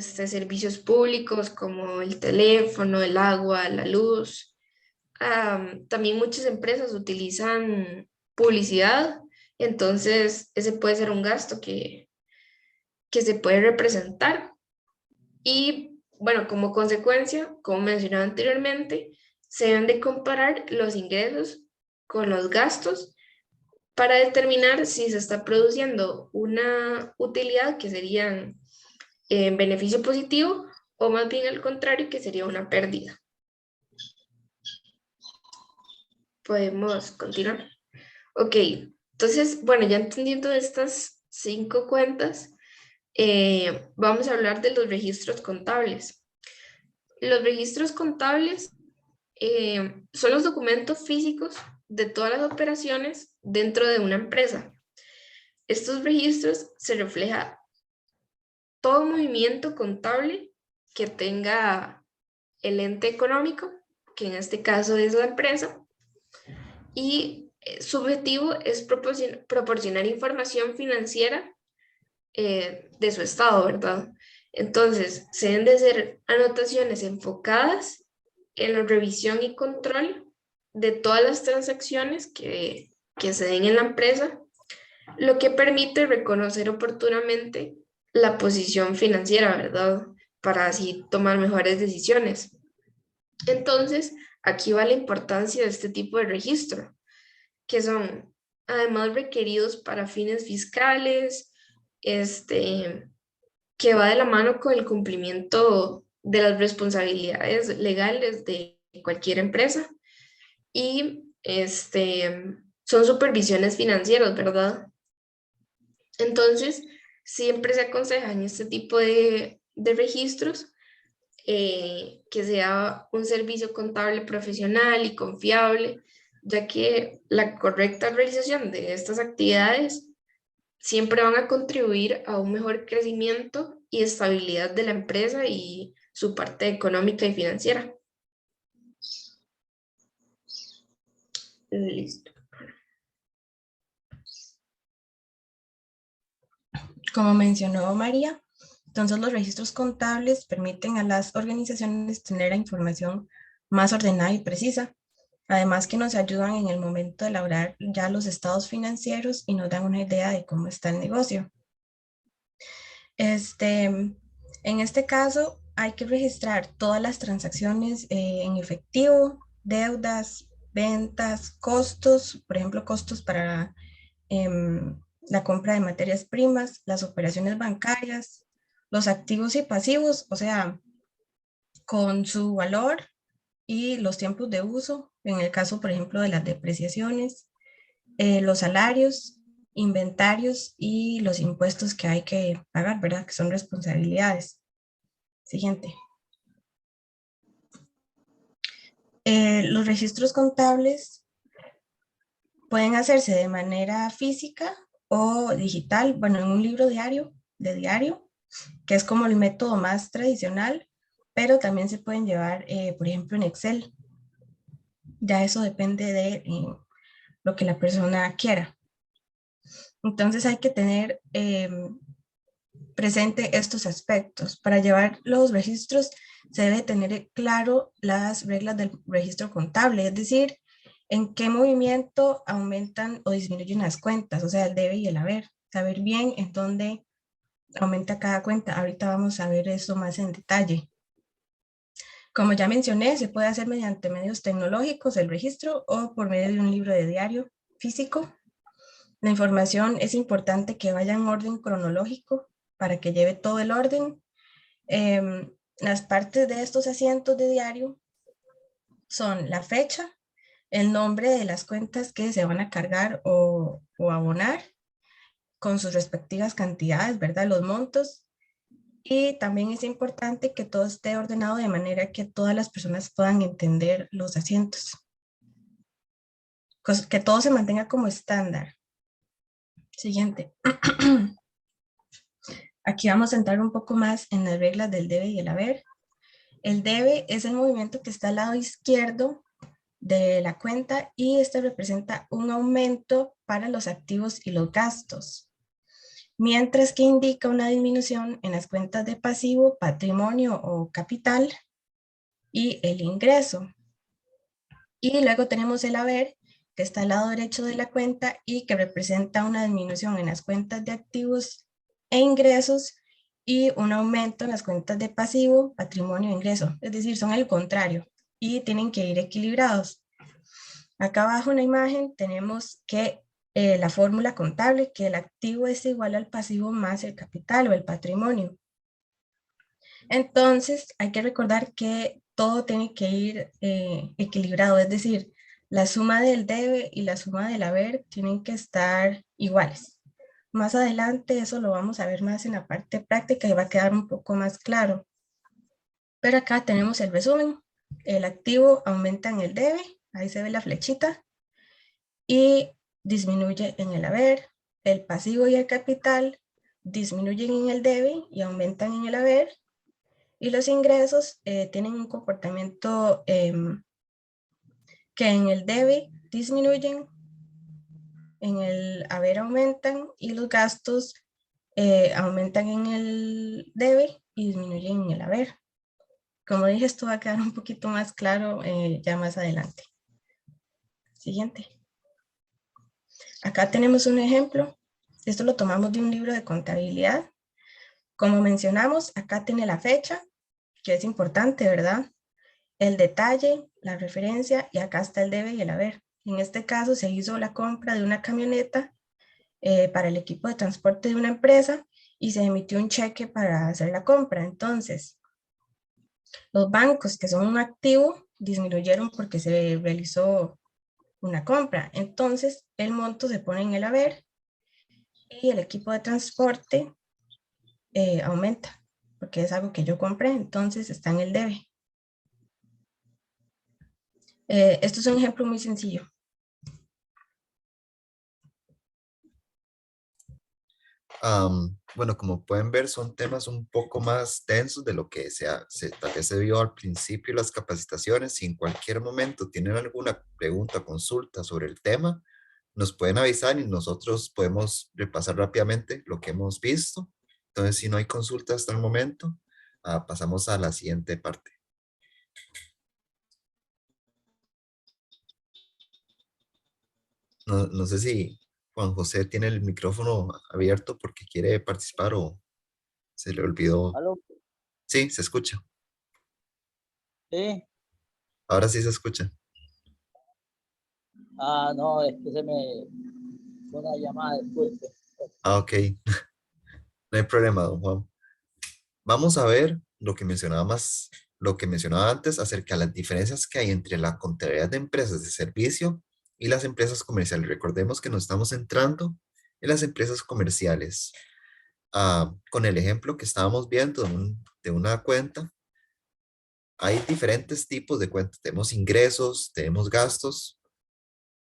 servicios públicos como el teléfono, el agua, la luz. También muchas empresas utilizan publicidad, entonces ese puede ser un gasto que se puede representar. Y bueno, como consecuencia, como mencionaba anteriormente, se deben de comparar los ingresos con los gastos para determinar si se está produciendo una utilidad que sería en beneficio positivo o más bien al contrario que sería una pérdida. Podemos continuar. Ok, entonces, bueno, ya entendiendo estas 5 cuentas, vamos a hablar de los registros contables. Los registros contables son los documentos físicos de todas las operaciones dentro de una empresa. Estos registros se refleja todo movimiento contable que tenga el ente económico, que en este caso es la empresa, y su objetivo es proporcionar información financiera de su estado, ¿verdad? Entonces, se deben de hacer anotaciones enfocadas en la revisión y control de todas las transacciones que se den en la empresa, lo que permite reconocer oportunamente la posición financiera, ¿verdad? Para así tomar mejores decisiones. Entonces, aquí va la importancia de este tipo de registro, que son además requeridos para fines fiscales, que va de la mano con el cumplimiento de las responsabilidades legales de cualquier empresa y son supervisiones financieras, ¿verdad? Entonces, siempre se aconseja en este tipo de registros que sea un servicio contable profesional y confiable, ya que la correcta realización de estas actividades siempre van a contribuir a un mejor crecimiento y estabilidad de la empresa y su parte económica y financiera. Listo. Como mencionó María, entonces los registros contables permiten a las organizaciones tener la información más ordenada y precisa. Además que nos ayudan en el momento de elaborar ya los estados financieros y nos dan una idea de cómo está el negocio. En este caso hay que registrar todas las transacciones en efectivo, deudas, ventas, costos, por ejemplo, costos para la compra de materias primas, las operaciones bancarias, los activos y pasivos, o sea, con su valor y los tiempos de uso, en el caso, por ejemplo, de las depreciaciones, los salarios, inventarios y los impuestos que hay que pagar, ¿verdad? Que son responsabilidades. Siguiente. Los registros contables pueden hacerse de manera física o digital, bueno, en un libro de diario, que es como el método más tradicional, pero también se pueden llevar, por ejemplo, en Excel. Ya eso depende de lo que la persona quiera. Entonces hay que tener presente estos aspectos. Para llevar los registros se debe tener claro las reglas del registro contable, es decir, en qué movimiento aumentan o disminuyen las cuentas, o sea, el debe y el haber. Saber bien en dónde aumenta cada cuenta. Ahorita vamos a ver eso más en detalle. Como ya mencioné, se puede hacer mediante medios tecnológicos el registro o por medio de un libro de diario físico. La información es importante que vaya en orden cronológico para que lleve todo el orden. Las partes de estos asientos de diario son la fecha, el nombre de las cuentas que se van a cargar o abonar con sus respectivas cantidades, ¿verdad? Los montos. Y también es importante que todo esté ordenado de manera que todas las personas puedan entender los asientos. Que todo se mantenga como estándar. Siguiente. Aquí vamos a entrar un poco más en las reglas del debe y el haber. El debe es el movimiento que está al lado izquierdo de la cuenta y este representa un aumento para los activos y los gastos, mientras que indica una disminución en las cuentas de pasivo, patrimonio o capital y el ingreso. Y luego tenemos el haber, que está al lado derecho de la cuenta y que representa una disminución en las cuentas de activos e ingresos y un aumento en las cuentas de pasivo, patrimonio e ingreso. Es decir, son el contrario y tienen que ir equilibrados. Acá abajo en la imagen tenemos que la fórmula contable, que el activo es igual al pasivo más el capital o el patrimonio. Entonces, hay que recordar que todo tiene que ir equilibrado, es decir, la suma del debe y la suma del haber tienen que estar iguales. Más adelante eso lo vamos a ver más en la parte práctica y va a quedar un poco más claro. Pero acá tenemos el resumen. El activo aumenta en el debe, ahí se ve la flechita, y disminuye en el haber. El pasivo y el capital disminuyen en el debe y aumentan en el haber. Y los ingresos tienen un comportamiento que en el debe disminuyen, en el haber aumentan y los gastos aumentan en el debe y disminuyen en el haber. Como dije, esto va a quedar un poquito más claro ya más adelante. Siguiente. Acá tenemos un ejemplo. Esto lo tomamos de un libro de contabilidad. Como mencionamos, acá tiene la fecha, que es importante, ¿verdad? El detalle, la referencia, y acá está el debe y el haber. En este caso se hizo la compra de una camioneta para el equipo de transporte de una empresa y se emitió un cheque para hacer la compra. Entonces, los bancos que son un activo disminuyeron porque se realizó una compra. Entonces, el monto se pone en el haber y el equipo de transporte aumenta porque es algo que yo compré, entonces está en el debe. Esto es un ejemplo muy sencillo. Bueno, como pueden ver, son temas un poco más densos de lo que tal vez se vio al principio de las capacitaciones. Si en cualquier momento tienen alguna pregunta o consulta sobre el tema, nos pueden avisar y nosotros podemos repasar rápidamente lo que hemos visto. Entonces, si no hay consulta hasta el momento, pasamos a la siguiente parte. No sé si Juan José tiene el micrófono abierto porque quiere participar o se le olvidó. ¿Aló? Sí, se escucha. Sí. Ahora sí se escucha. No, es que se me fue una llamada después. Ok, no hay problema, don Juan. Vamos a ver lo que mencionaba antes acerca de las diferencias que hay entre la contabilidad de empresas de servicio y las empresas comerciales. Recordemos que nos estamos centrando en las empresas comerciales. Con el ejemplo que estábamos viendo de una cuenta, hay diferentes tipos de cuentas. Tenemos ingresos, tenemos gastos.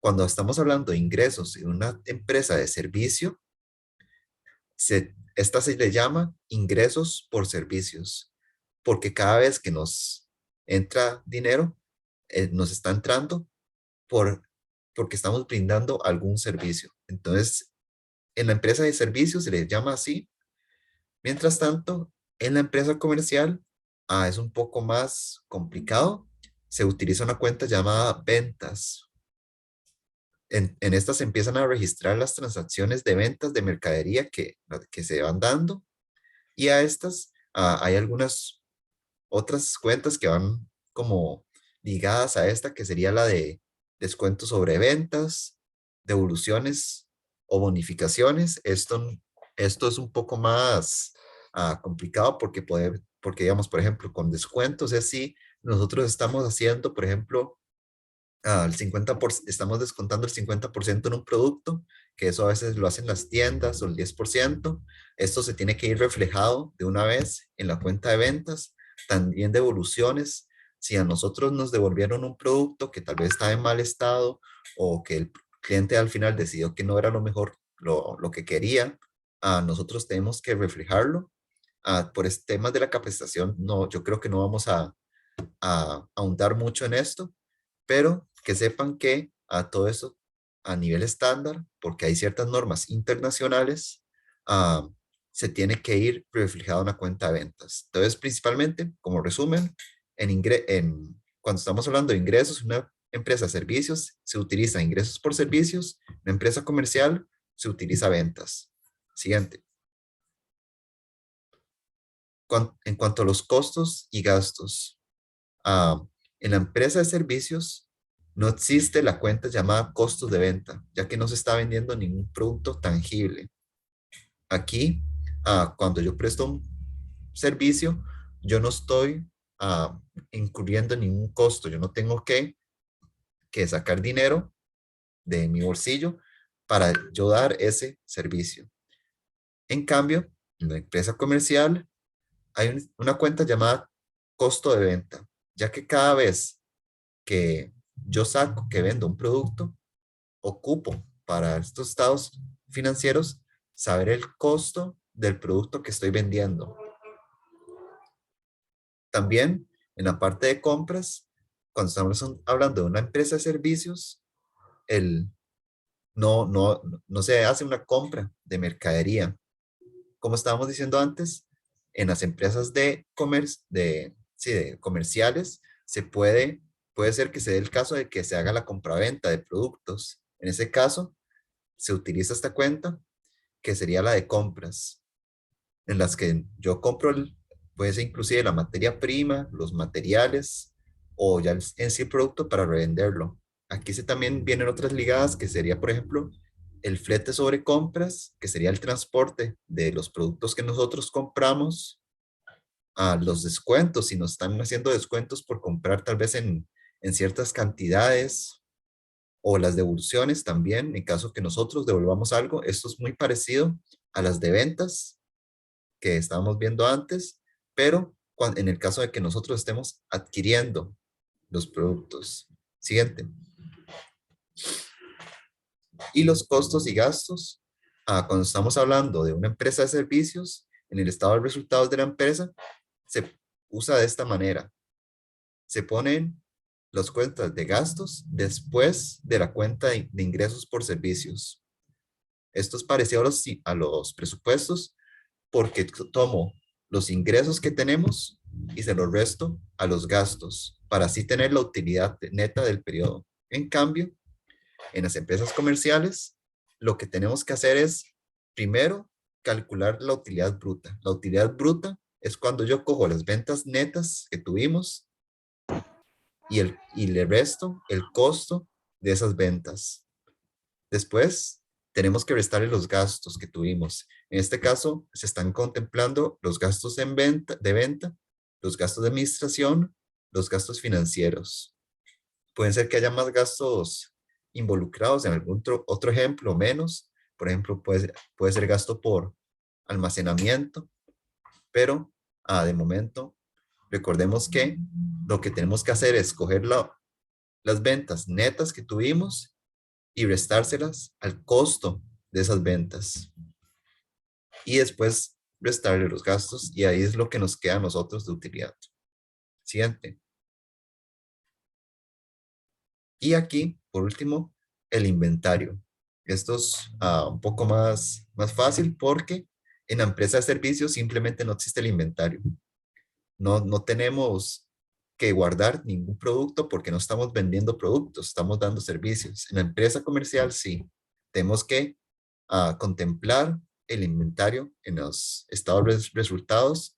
Cuando estamos hablando de ingresos en una empresa de servicio, esta se le llama ingresos por servicios, porque cada vez que nos entra dinero, nos está entrando porque estamos brindando algún servicio. Entonces, en la empresa de servicios se le llama así. Mientras tanto, en la empresa comercial, es un poco más complicado. Se utiliza una cuenta llamada ventas. En estas se empiezan a registrar las transacciones de ventas de mercadería que se van dando, y a estas hay algunas otras cuentas que van como ligadas a esta, que sería la de descuentos sobre ventas, devoluciones o bonificaciones. Esto es un poco más complicado porque digamos, por ejemplo, con descuentos es si nosotros estamos haciendo, por ejemplo, estamos descontando el 50% en un producto, que eso a veces lo hacen las tiendas, o el 10%. Esto se tiene que ir reflejado de una vez en la cuenta de ventas. También devoluciones. Si a nosotros nos devolvieron un producto que tal vez estaba en mal estado, o que el cliente al final decidió que no era lo mejor, lo que quería, nosotros tenemos que reflejarlo. Por temas de la capacitación, no, yo creo que no vamos a ahondar mucho en esto, pero que sepan que a todo eso a nivel estándar, porque hay ciertas normas internacionales, se tiene que ir reflejado en una cuenta de ventas. Entonces, principalmente, como resumen, cuando estamos hablando de ingresos, una empresa de servicios se utiliza ingresos por servicios, una empresa comercial se utiliza ventas. Siguiente. En cuanto a los costos y gastos, en la empresa de servicios no existe la cuenta llamada costos de venta, ya que no se está vendiendo ningún producto tangible. Aquí, cuando yo presto un servicio, yo no estoy incurriendo en ningún costo. Yo no tengo que sacar dinero de mi bolsillo para yo dar ese servicio. En cambio, en la empresa comercial hay una cuenta llamada costo de venta, ya que cada vez que yo saco, que vendo un producto, ocupo para estos estados financieros saber el costo del producto que estoy vendiendo. También en la parte de compras, cuando estamos hablando de una empresa de servicios, no se hace una compra de mercadería. Como estábamos diciendo antes, en las empresas de comerciales, puede ser que se dé el caso de que se haga la compraventa de productos. En ese caso, se utiliza esta cuenta, que sería la de compras, en las que yo compro, puede ser inclusive la materia prima, los materiales, o ya en sí el producto para revenderlo. Aquí también vienen otras ligadas, que sería, por ejemplo, el flete sobre compras, que sería el transporte de los productos que nosotros compramos, a los descuentos, si nos están haciendo descuentos por comprar tal vez en ciertas cantidades, o las devoluciones también, en caso que nosotros devolvamos algo. Esto es muy parecido a las de ventas que estábamos viendo antes, pero en el caso de que nosotros estemos adquiriendo los productos. Siguiente. Y los costos y gastos. Cuando estamos hablando de una empresa de servicios, en el estado de resultados de la empresa, se usa de esta manera. Se ponen las cuentas de gastos después de la cuenta de ingresos por servicios. Esto es parecido a los presupuestos porque tomo los ingresos que tenemos y se los resto a los gastos para así tener la utilidad neta del periodo. En cambio, en las empresas comerciales, lo que tenemos que hacer es, primero, calcular la utilidad bruta. La utilidad bruta es cuando yo cojo las ventas netas que tuvimos y le resto el costo de esas ventas. Después, tenemos que restarle los gastos que tuvimos. En este caso, se están contemplando los gastos de venta, los gastos de administración, los gastos financieros. Pueden ser que haya más gastos involucrados en algún otro ejemplo, menos. Por ejemplo, puede ser gasto por almacenamiento, pero de momento, recordemos que lo que tenemos que hacer es coger las ventas netas que tuvimos y restárselas al costo de esas ventas. Y después restarle los gastos y ahí es lo que nos queda a nosotros de utilidad. Siguiente. Y aquí, por último, el inventario. Esto es un poco más fácil porque en la empresa de servicios simplemente no existe el inventario. No tenemos que guardar ningún producto porque no estamos vendiendo productos, estamos dando servicios. En la empresa comercial sí, tenemos que contemplar el inventario en los estados de resultados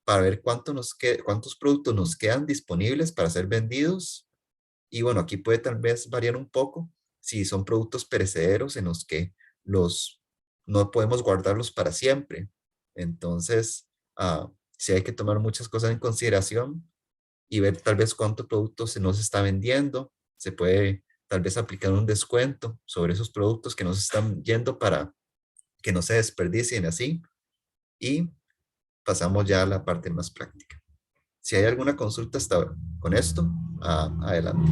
para ver cuántos productos nos quedan disponibles para ser vendidos. Y bueno, aquí puede tal vez variar un poco si son productos perecederos en los que no podemos guardarlos para siempre. Entonces, sí hay que tomar muchas cosas en consideración y ver tal vez cuánto producto se nos está vendiendo. Se puede tal vez aplicar un descuento sobre esos productos que nos están yendo para que no se desperdicien así. Y pasamos ya a la parte más práctica. Si hay alguna consulta hasta ahora con esto, adelante.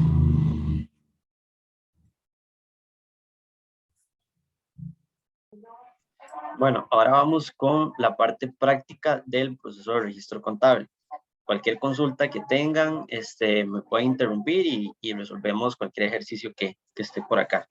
Bueno, ahora vamos con la parte práctica del proceso de registro contable. Cualquier consulta que tengan, me pueden interrumpir y resolvemos cualquier ejercicio que esté por acá.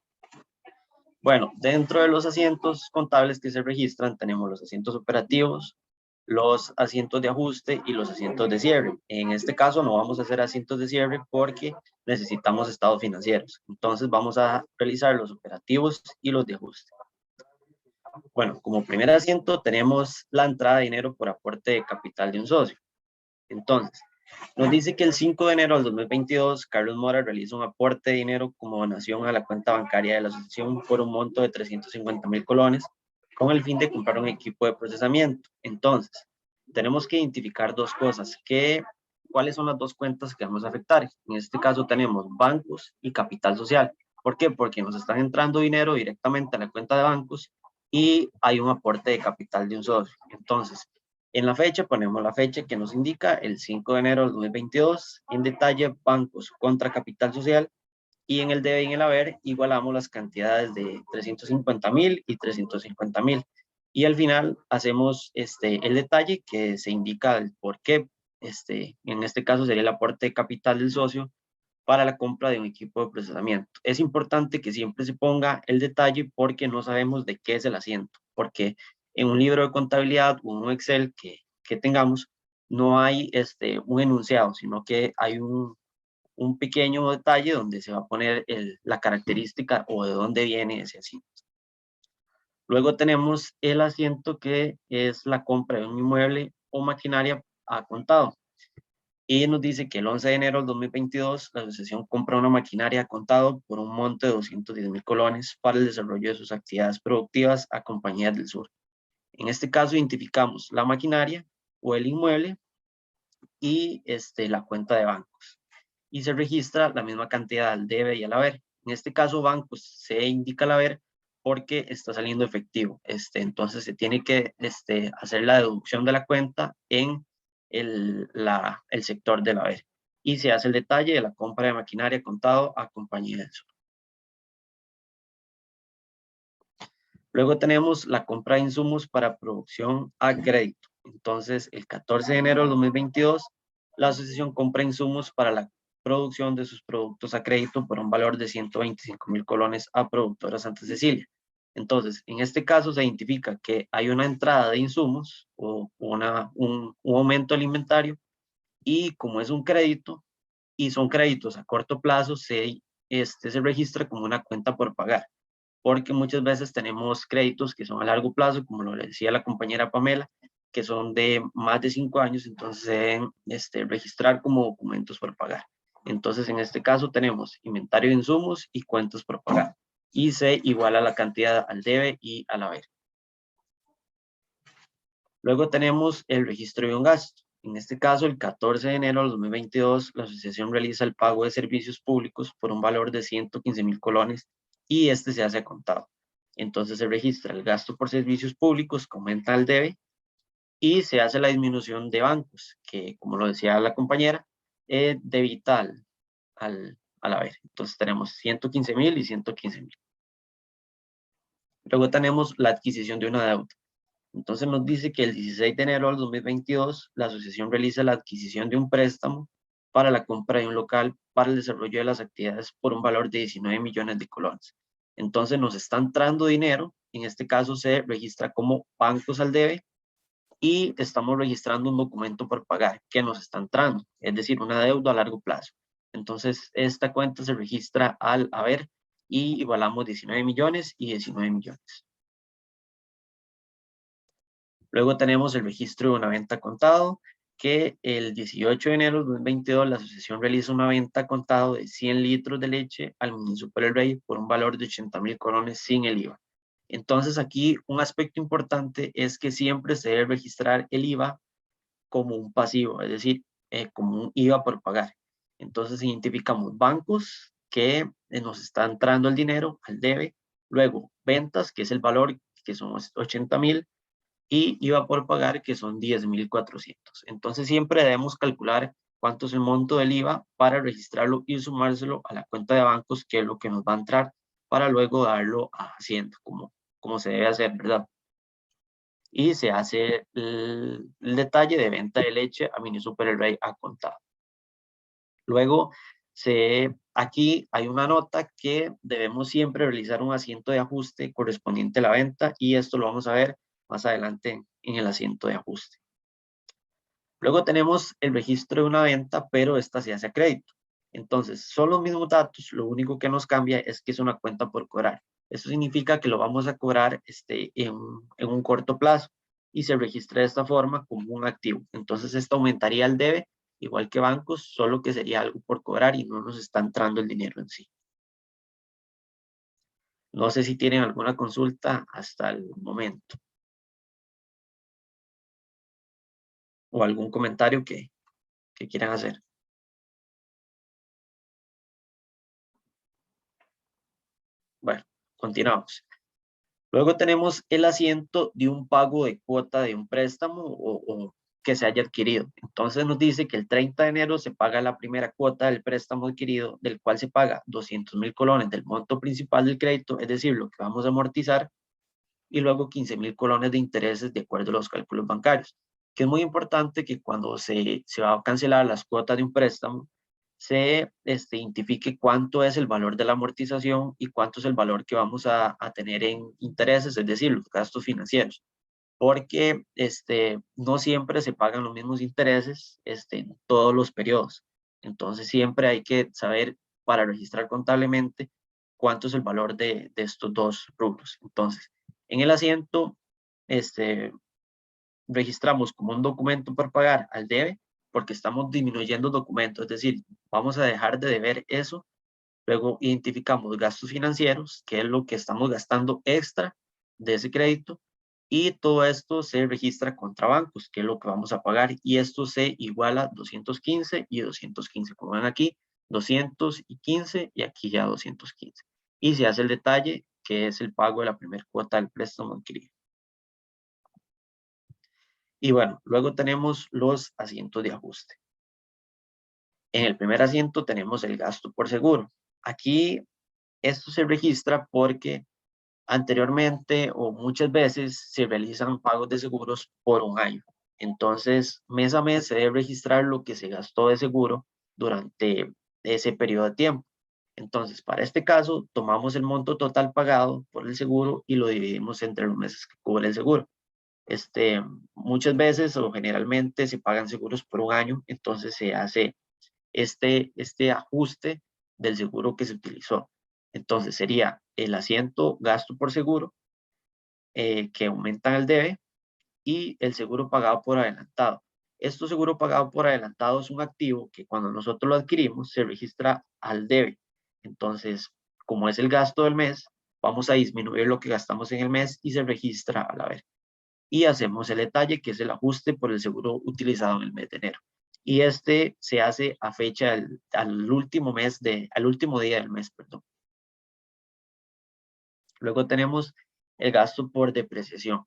Bueno, dentro de los asientos contables que se registran, tenemos los asientos operativos, los asientos de ajuste y los asientos de cierre. En este caso no vamos a hacer asientos de cierre porque necesitamos estados financieros. Entonces vamos a realizar los operativos y los de ajuste. Bueno, como primer asiento tenemos la entrada de dinero por aporte de capital de un socio. Entonces, nos dice que el 5 de enero del 2022, Carlos Mora realiza un aporte de dinero como donación a la cuenta bancaria de la asociación por un monto de 350,000 colones con el fin de comprar un equipo de procesamiento. Entonces, tenemos que identificar dos cosas. ¿Cuáles son las dos cuentas que vamos a afectar? En este caso tenemos bancos y capital social. ¿Por qué? Porque nos están entrando dinero directamente a la cuenta de bancos y hay un aporte de capital de un socio. Entonces, en la fecha ponemos la fecha que nos indica el 5 de enero del 2022, en detalle bancos contra capital social y en el debe y en el haber igualamos las cantidades de 350,000 y 350,000 y al final hacemos el detalle que se indica el por qué, en este caso sería el aporte de capital del socio para la compra de un equipo de procesamiento. Es importante que siempre se ponga el detalle porque no sabemos de qué es el asiento, porque en un libro de contabilidad o un Excel que tengamos, no hay un enunciado, sino que hay un pequeño detalle donde se va a poner la característica o de dónde viene ese asiento. Luego tenemos el asiento que es la compra de un inmueble o maquinaria a contado. Y nos dice que el 11 de enero del 2022 la asociación compra una maquinaria a contado por un monto de 210,000 colones para el desarrollo de sus actividades productivas a compañías del sur. En este caso identificamos la maquinaria o el inmueble y la cuenta de bancos. Y se registra la misma cantidad al debe y al haber. En este caso bancos se indica el haber porque está saliendo efectivo. Entonces se tiene que hacer la deducción de la cuenta en el sector del haber. Y se hace el detalle de la compra de maquinaria contado a compañía del sur. Luego tenemos la compra de insumos para producción a crédito. Entonces, el 14 de enero del 2022, la asociación compra insumos para la producción de sus productos a crédito por un valor de 125,000 colones a Productora Santa Cecilia. Entonces, en este caso se identifica que hay una entrada de insumos o un aumento del inventario, y como es un crédito y son créditos a corto plazo, se registra como una cuenta por pagar, porque muchas veces tenemos créditos que son a largo plazo, como lo decía la compañera Pamela, que son de más de 5 años, entonces se deben registrar como documentos por pagar. Entonces, en este caso tenemos inventario de insumos y cuentas por pagar, y se iguala la cantidad al debe y al haber. Luego tenemos el registro de un gasto. En este caso, el 14 de enero del 2022, la asociación realiza el pago de servicios públicos por un valor de 115,000 colones, y este se hace a contado. Entonces se registra el gasto por servicios públicos que aumenta al debe, y se hace la disminución de bancos, que como lo decía la compañera, debita al haber. Entonces tenemos 115,000 y 115,000. Luego tenemos la adquisición de una deuda. Entonces nos dice que el 16 de enero del 2022, la asociación realiza la adquisición de un préstamo para la compra de un local para el desarrollo de las actividades por un valor de 19 millones de colones. Entonces nos está entrando dinero, en este caso se registra como bancos al debe, y estamos registrando un documento por pagar que nos está entrando, es decir, una deuda a largo plazo. Entonces esta cuenta se registra al haber y igualamos 19 millones y 19 millones. Luego tenemos el registro de una venta contado, que el 18 de enero de 2022 la asociación realiza una venta contado de 100 litros de leche al Mini Super El Rey por un valor de 80,000 colones sin el IVA. Entonces aquí un aspecto importante es que siempre se debe registrar el IVA como un pasivo, es decir, como un IVA por pagar. Entonces identificamos bancos que nos está entrando el dinero al debe, luego ventas, que es el valor, que son 80,000, y IVA por pagar, que son 10,400. Entonces siempre debemos calcular cuánto es el monto del IVA para registrarlo y sumárselo a la cuenta de bancos, que es lo que nos va a entrar, para luego darlo a Hacienda, como se debe hacer, ¿verdad? Y se hace el detalle de venta de leche a Mini Super El Rey a contado. Luego, aquí hay una nota que debemos siempre realizar un asiento de ajuste correspondiente a la venta, y esto lo vamos a ver más adelante en el asiento de ajuste. Luego tenemos el registro de una venta, pero esta se hace a crédito. Entonces, son los mismos datos, lo único que nos cambia es que es una cuenta por cobrar. Eso significa que lo vamos a cobrar en un corto plazo, y se registra de esta forma como un activo. Entonces, esto aumentaría el debe, igual que bancos, solo que sería algo por cobrar y no nos está entrando el dinero en sí. No sé si tienen alguna consulta hasta el momento, o algún comentario que quieran hacer. Bueno, continuamos. Luego tenemos el asiento de un pago de cuota de un préstamo o que se haya adquirido. Entonces nos dice que el 30 de enero se paga la primera cuota del préstamo adquirido, del cual se paga 200,000 colones del monto principal del crédito, es decir, lo que vamos a amortizar, y luego 15,000 colones de intereses de acuerdo a los cálculos bancarios, que es muy importante que cuando se va a cancelar las cuotas de un préstamo, se identifique cuánto es el valor de la amortización y cuánto es el valor que vamos a tener en intereses, es decir, los gastos financieros, porque no siempre se pagan los mismos intereses en todos los periodos. Entonces siempre hay que saber, para registrar contablemente, cuánto es el valor de estos dos rubros. Entonces, en el asiento, registramos como un documento por pagar al debe, porque estamos disminuyendo documentos, es decir, vamos a dejar de deber eso. Luego identificamos gastos financieros, que es lo que estamos gastando extra de ese crédito, y todo esto se registra contra bancos, que es lo que vamos a pagar, y esto se iguala 215 y 215, como ven aquí, 215 y aquí ya 215. Y se hace el detalle, que es el pago de la primera cuota del préstamo adquirido. Y bueno, luego tenemos los asientos de ajuste. En el primer asiento tenemos el gasto por seguro. Aquí esto se registra porque anteriormente o muchas veces se realizan pagos de seguros por un año. Entonces, mes a mes se debe registrar lo que se gastó de seguro durante ese periodo de tiempo. Entonces, para este caso, tomamos el monto total pagado por el seguro y lo dividimos entre los meses que cubre el seguro. Muchas veces o generalmente se pagan seguros por un año, entonces se hace este ajuste del seguro que se utilizó. Entonces sería el asiento gasto por seguro, que aumentan el debe, y el seguro pagado por adelantado. Este seguro pagado por adelantado es un activo que cuando nosotros lo adquirimos se registra al debe. Entonces, como es el gasto del mes, vamos a disminuir lo que gastamos en el mes y se registra al haber. Y hacemos el detalle que es el ajuste por el seguro utilizado en el mes de enero. Y este se hace a fecha al último día del mes, perdón. Luego tenemos el gasto por depreciación.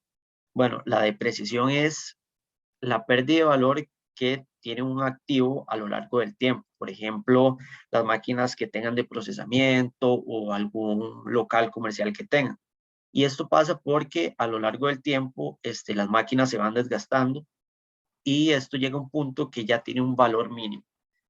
Bueno, la depreciación es la pérdida de valor que tiene un activo a lo largo del tiempo. Por ejemplo, las máquinas que tengan de procesamiento o algún local comercial que tengan. Y esto pasa porque a lo largo del tiempo las máquinas se van desgastando y esto llega a un punto que ya tiene un valor mínimo,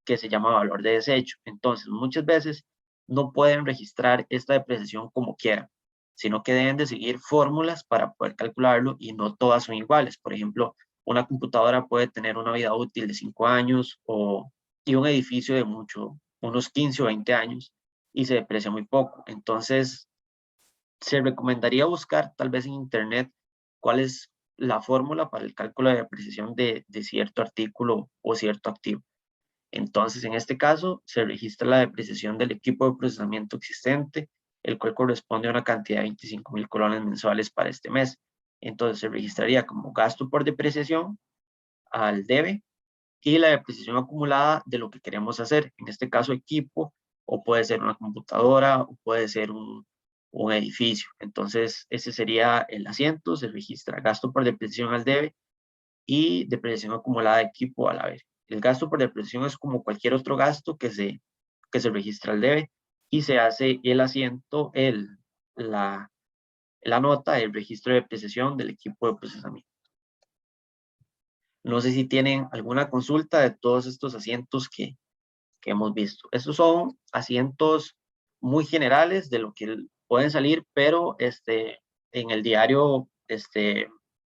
que se llama valor de desecho. Entonces, muchas veces no pueden registrar esta depreciación como quieran, sino que deben de seguir fórmulas para poder calcularlo y no todas son iguales. Por ejemplo, una computadora puede tener una vida útil de 5 años y un edificio de unos 15 o 20 años y se deprecia muy poco. Entonces, se recomendaría buscar tal vez en internet cuál es la fórmula para el cálculo de depreciación de cierto artículo o cierto activo. Entonces, en este caso, se registra la depreciación del equipo de procesamiento existente, el cual corresponde a una cantidad de 25,000 colones mensuales para este mes. Entonces, se registraría como gasto por depreciación al debe y la depreciación acumulada de lo que queremos hacer. En este caso, equipo, o puede ser una computadora, o puede ser un edificio. Entonces, ese sería el asiento, se registra gasto por depreciación al debe y depreciación acumulada de equipo al haber. El gasto por depreciación es como cualquier otro gasto que se registra al debe y se hace el asiento, la nota del registro de depreciación del equipo de procesamiento. No sé si tienen alguna consulta de todos estos asientos que hemos visto. Estos son asientos muy generales de lo que pueden salir, pero en el diario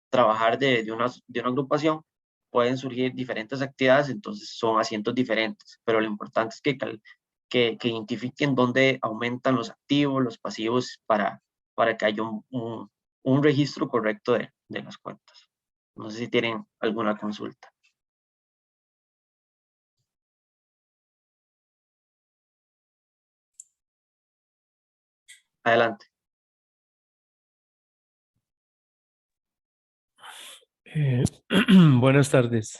trabajar de una agrupación pueden surgir diferentes actividades, entonces son asientos diferentes, pero lo importante es que identifiquen dónde aumentan los activos, los pasivos, para que haya un registro correcto de las cuentas. No sé si tienen alguna consulta. Adelante. Buenas tardes.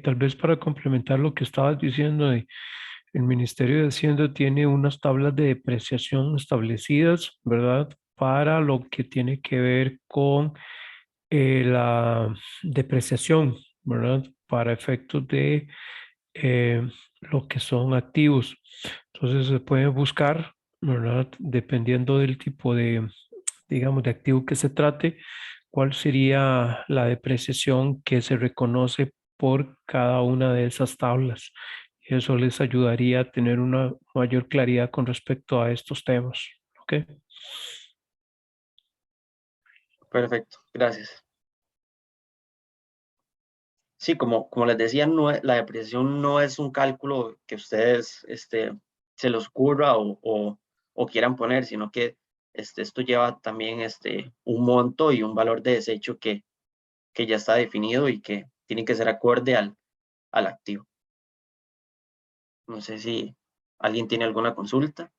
Tal vez para complementar lo que estabas diciendo, el Ministerio de Hacienda tiene unas tablas de depreciación establecidas, ¿verdad? Para lo que tiene que ver con la depreciación, ¿verdad? Para efectos de lo que son activos. Entonces se puede buscar, ¿verdad? Dependiendo del tipo de, digamos, de activo que se trate, cuál sería la depreciación que se reconoce por cada una de esas tablas. Eso les ayudaría a tener una mayor claridad con respecto a estos temas. ¿Ok? Perfecto, gracias. Sí, como les decía, la depreciación no es un cálculo que ustedes se les ocurra o quieran poner, sino que esto lleva también un monto y un valor de desecho que ya está definido y que tiene que ser acorde al activo. No sé si alguien tiene alguna consulta.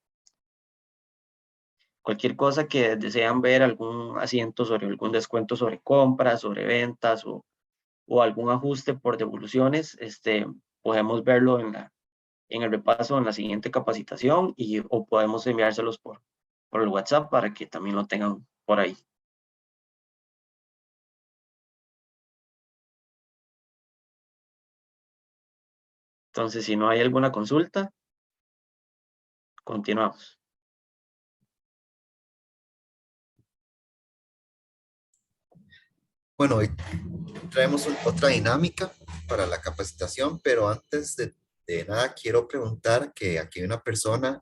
Cualquier cosa que desean ver, algún asiento sobre algún descuento sobre compras, sobre ventas o algún ajuste por devoluciones, podemos verlo en el repaso en la siguiente capacitación o podemos enviárselos por el WhatsApp para que también lo tengan por ahí. Entonces, si no hay alguna consulta, continuamos. Bueno, hoy traemos otra dinámica para la capacitación, pero antes de nada quiero preguntar que aquí hay una persona,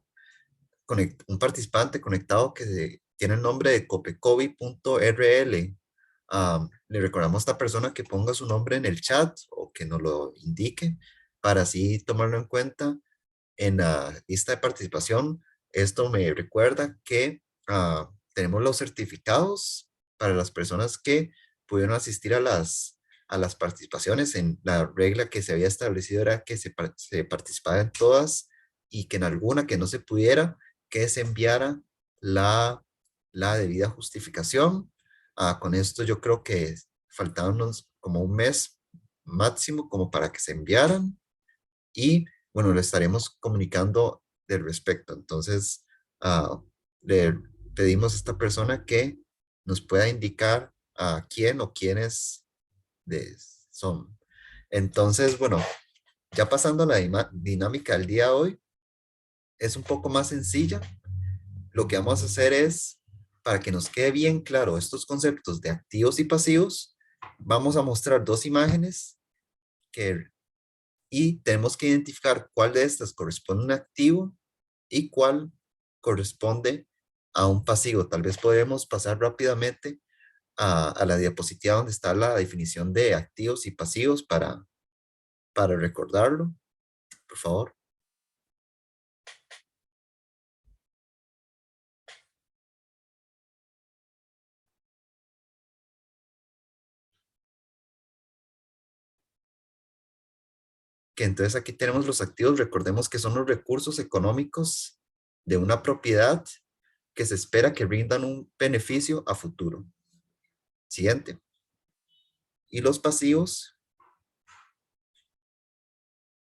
un participante conectado que tiene el nombre de copecovi.rl. Le recordamos a esta persona que ponga su nombre en el chat o que nos lo indique para así tomarlo en cuenta en la lista de participación. Esto me recuerda que tenemos los certificados para las personas que pudieron asistir a las participaciones. En la regla que se había establecido era que se participaba en todas y que en alguna que no se pudiera, que se enviara la debida justificación. Con esto yo creo que faltaban como un mes máximo como para que se enviaran y bueno, le estaremos comunicando del respecto. Entonces, le pedimos a esta persona que nos pueda indicar a quién o quiénes son. Entonces, bueno, ya pasando a la dinámica del día de hoy, es un poco más sencilla. Lo que vamos a hacer es, para que nos quede bien claro estos conceptos de activos y pasivos, vamos a mostrar dos imágenes y tenemos que identificar cuál de estas corresponde a un activo y cuál corresponde a un pasivo. Tal vez podemos pasar rápidamente a la diapositiva donde está la definición de activos y pasivos para recordarlo, por favor. Que entonces aquí tenemos los activos. Recordemos que son los recursos económicos de una propiedad que se espera que rindan un beneficio a futuro. Siguiente. Y los pasivos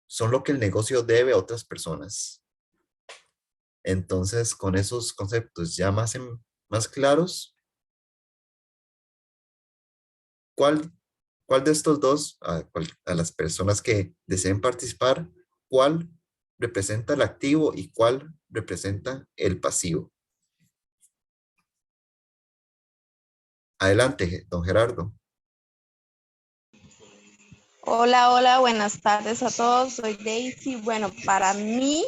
son lo que el negocio debe a otras personas. Entonces, con esos conceptos ya más claros, ¿cuál de estos dos, a las personas que deseen participar, cuál representa el activo y cuál representa el pasivo? Adelante, don Gerardo. Hola, hola, buenas tardes a todos. Soy Daisy. Bueno, para mí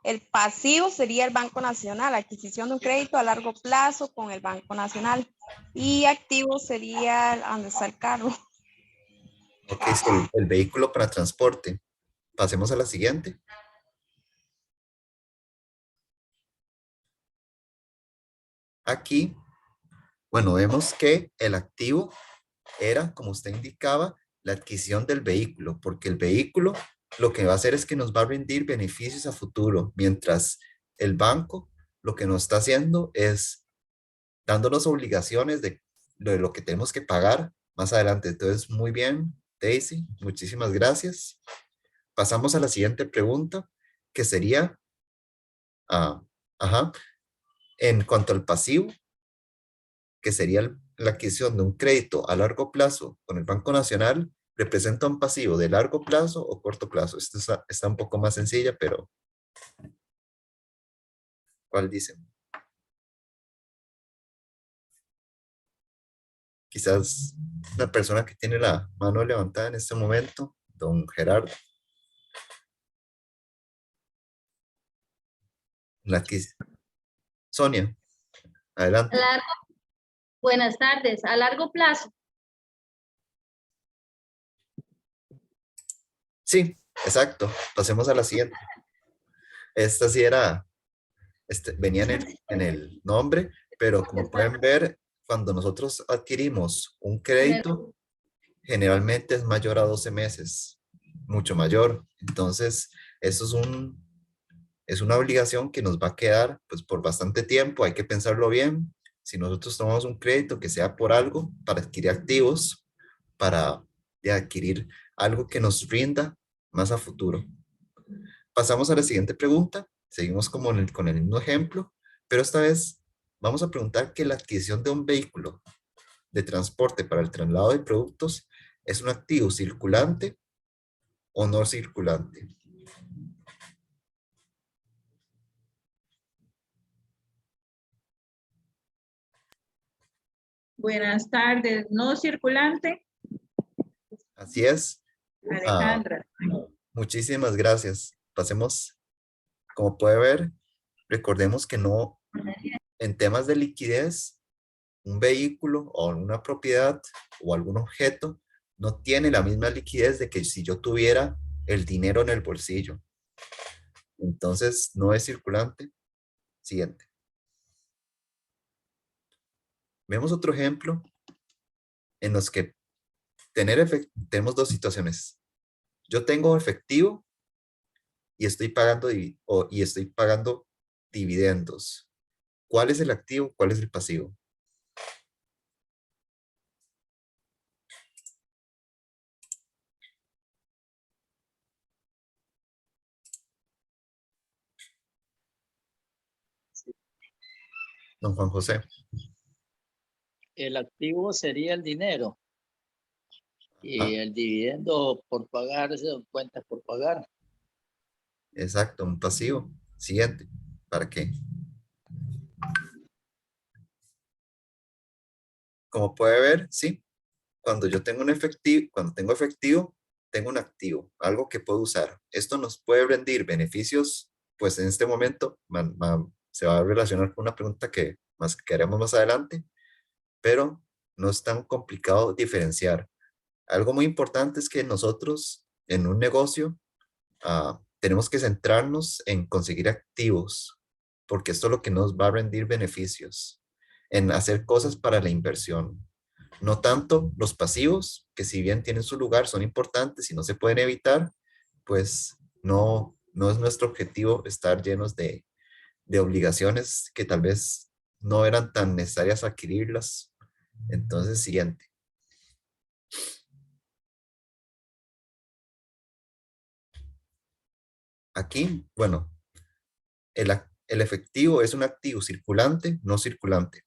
el pasivo sería el Banco Nacional, adquisición de un crédito a largo plazo con el Banco Nacional. Y activo sería donde está el carro. Ok, es el vehículo para transporte. Pasemos a la siguiente. Aquí, bueno, vemos que el activo era, como usted indicaba, la adquisición del vehículo, porque el vehículo lo que va a hacer es que nos va a rendir beneficios a futuro, mientras el banco lo que nos está haciendo es dándonos obligaciones de lo que tenemos que pagar más adelante. Entonces, muy bien, Daisy, muchísimas gracias. Pasamos a la siguiente pregunta, que sería, en cuanto al pasivo, que sería la adquisición de un crédito a largo plazo con el Banco Nacional, representa un pasivo de largo plazo o corto plazo. Esto está un poco más sencilla, pero ¿cuál dicen? Quizás la persona que tiene la mano levantada en este momento, don Gerardo. Sonia, adelante. Buenas tardes. A largo plazo. Sí, exacto. Pasemos a la siguiente. Esta sí era, venía en el nombre, pero como pueden ver, cuando nosotros adquirimos un crédito, generalmente es mayor a 12 meses, mucho mayor. Entonces, eso es una obligación que nos va a quedar pues, por bastante tiempo. Hay que pensarlo bien. Si nosotros tomamos un crédito que sea por algo, para adquirir activos, para adquirir algo que nos rinda más a futuro. Pasamos a la siguiente pregunta. Seguimos como con el mismo ejemplo, pero esta vez vamos a preguntar que la adquisición de un vehículo de transporte para el traslado de productos es un activo circulante o no circulante. Buenas tardes. No circulante, Así es. Alejandra. Muchísimas gracias. Pasemos, como puede ver, recordemos que no, en temas de liquidez, un vehículo o una propiedad o algún objeto no tiene la misma liquidez de que si yo tuviera el dinero en el bolsillo. Entonces, no es circulante. Siguiente. Vemos otro ejemplo en los que tenemos dos situaciones. Yo tengo efectivo y estoy pagando, y estoy pagando dividendos. ¿Cuál es el activo? ¿Cuál es el pasivo? Don Juan José. El activo sería el dinero y el dividendo por pagar, son cuentas por pagar. Exacto, un pasivo. Siguiente. ¿Para qué? Como puede ver, sí. Cuando yo tengo cuando tengo efectivo, tengo un activo, algo que puedo usar. Esto nos puede rendir beneficios, pues en este momento se va a relacionar con una pregunta que haremos más adelante, pero no es tan complicado diferenciar. Algo muy importante es que nosotros en un negocio tenemos que centrarnos en conseguir activos, porque esto es lo que nos va a rendir beneficios, en hacer cosas para la inversión. No tanto los pasivos, que si bien tienen su lugar, son importantes y no se pueden evitar, pues no es nuestro objetivo estar llenos de obligaciones que tal vez no eran tan necesarias adquirirlas. Entonces, siguiente. Aquí, bueno, el efectivo es un activo circulante, no circulante.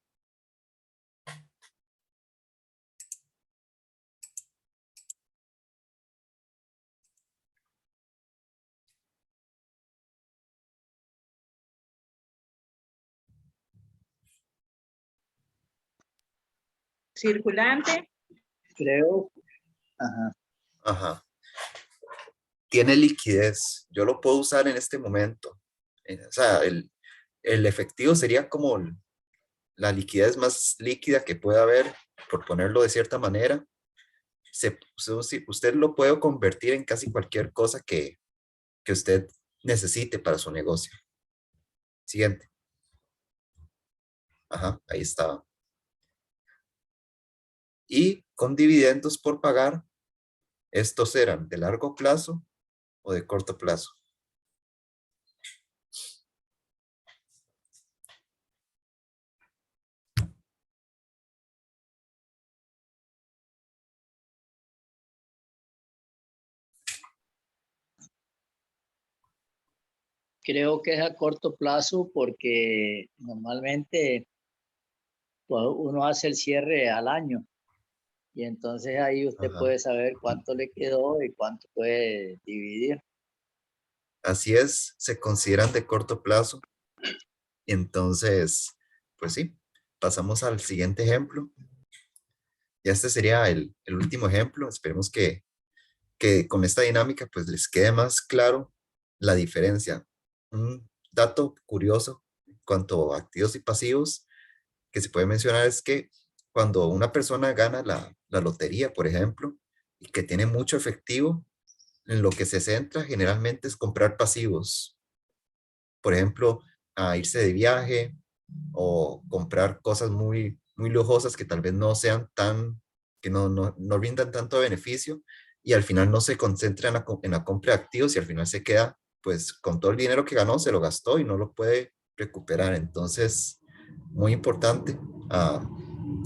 Circulante, Creo, ajá, Ajá. Tiene liquidez. Yo lo puedo usar en este momento. O sea, el efectivo sería como la liquidez más líquida que pueda haber, por ponerlo de cierta manera. Usted lo puede convertir en casi cualquier cosa que usted necesite para su negocio. Siguiente. Ajá, ahí está. Y con dividendos por pagar, estos eran de largo plazo o de corto plazo. creo que es a corto plazo porque normalmente pues, uno hace el cierre al año y entonces ahí usted Ajá. puede saber cuánto le quedó y cuánto puede dividir. Así es, se consideran de corto plazo. Entonces, pues sí, pasamos al siguiente ejemplo. Ya este sería el último ejemplo. Esperemos que con esta dinámica pues les quede más claro la diferencia. Un dato curioso en cuanto a activos y pasivos que se puede mencionar es que cuando una persona gana la lotería, por ejemplo, y que tiene mucho efectivo, en lo que se centra generalmente es comprar pasivos. Por ejemplo, a irse de viaje o comprar cosas muy, muy lujosas que tal vez no sean que no rindan tanto beneficio y al final no se concentra en la compra de activos y al final se queda pues con todo el dinero que ganó, se lo gastó y no lo puede recuperar. Entonces, muy importante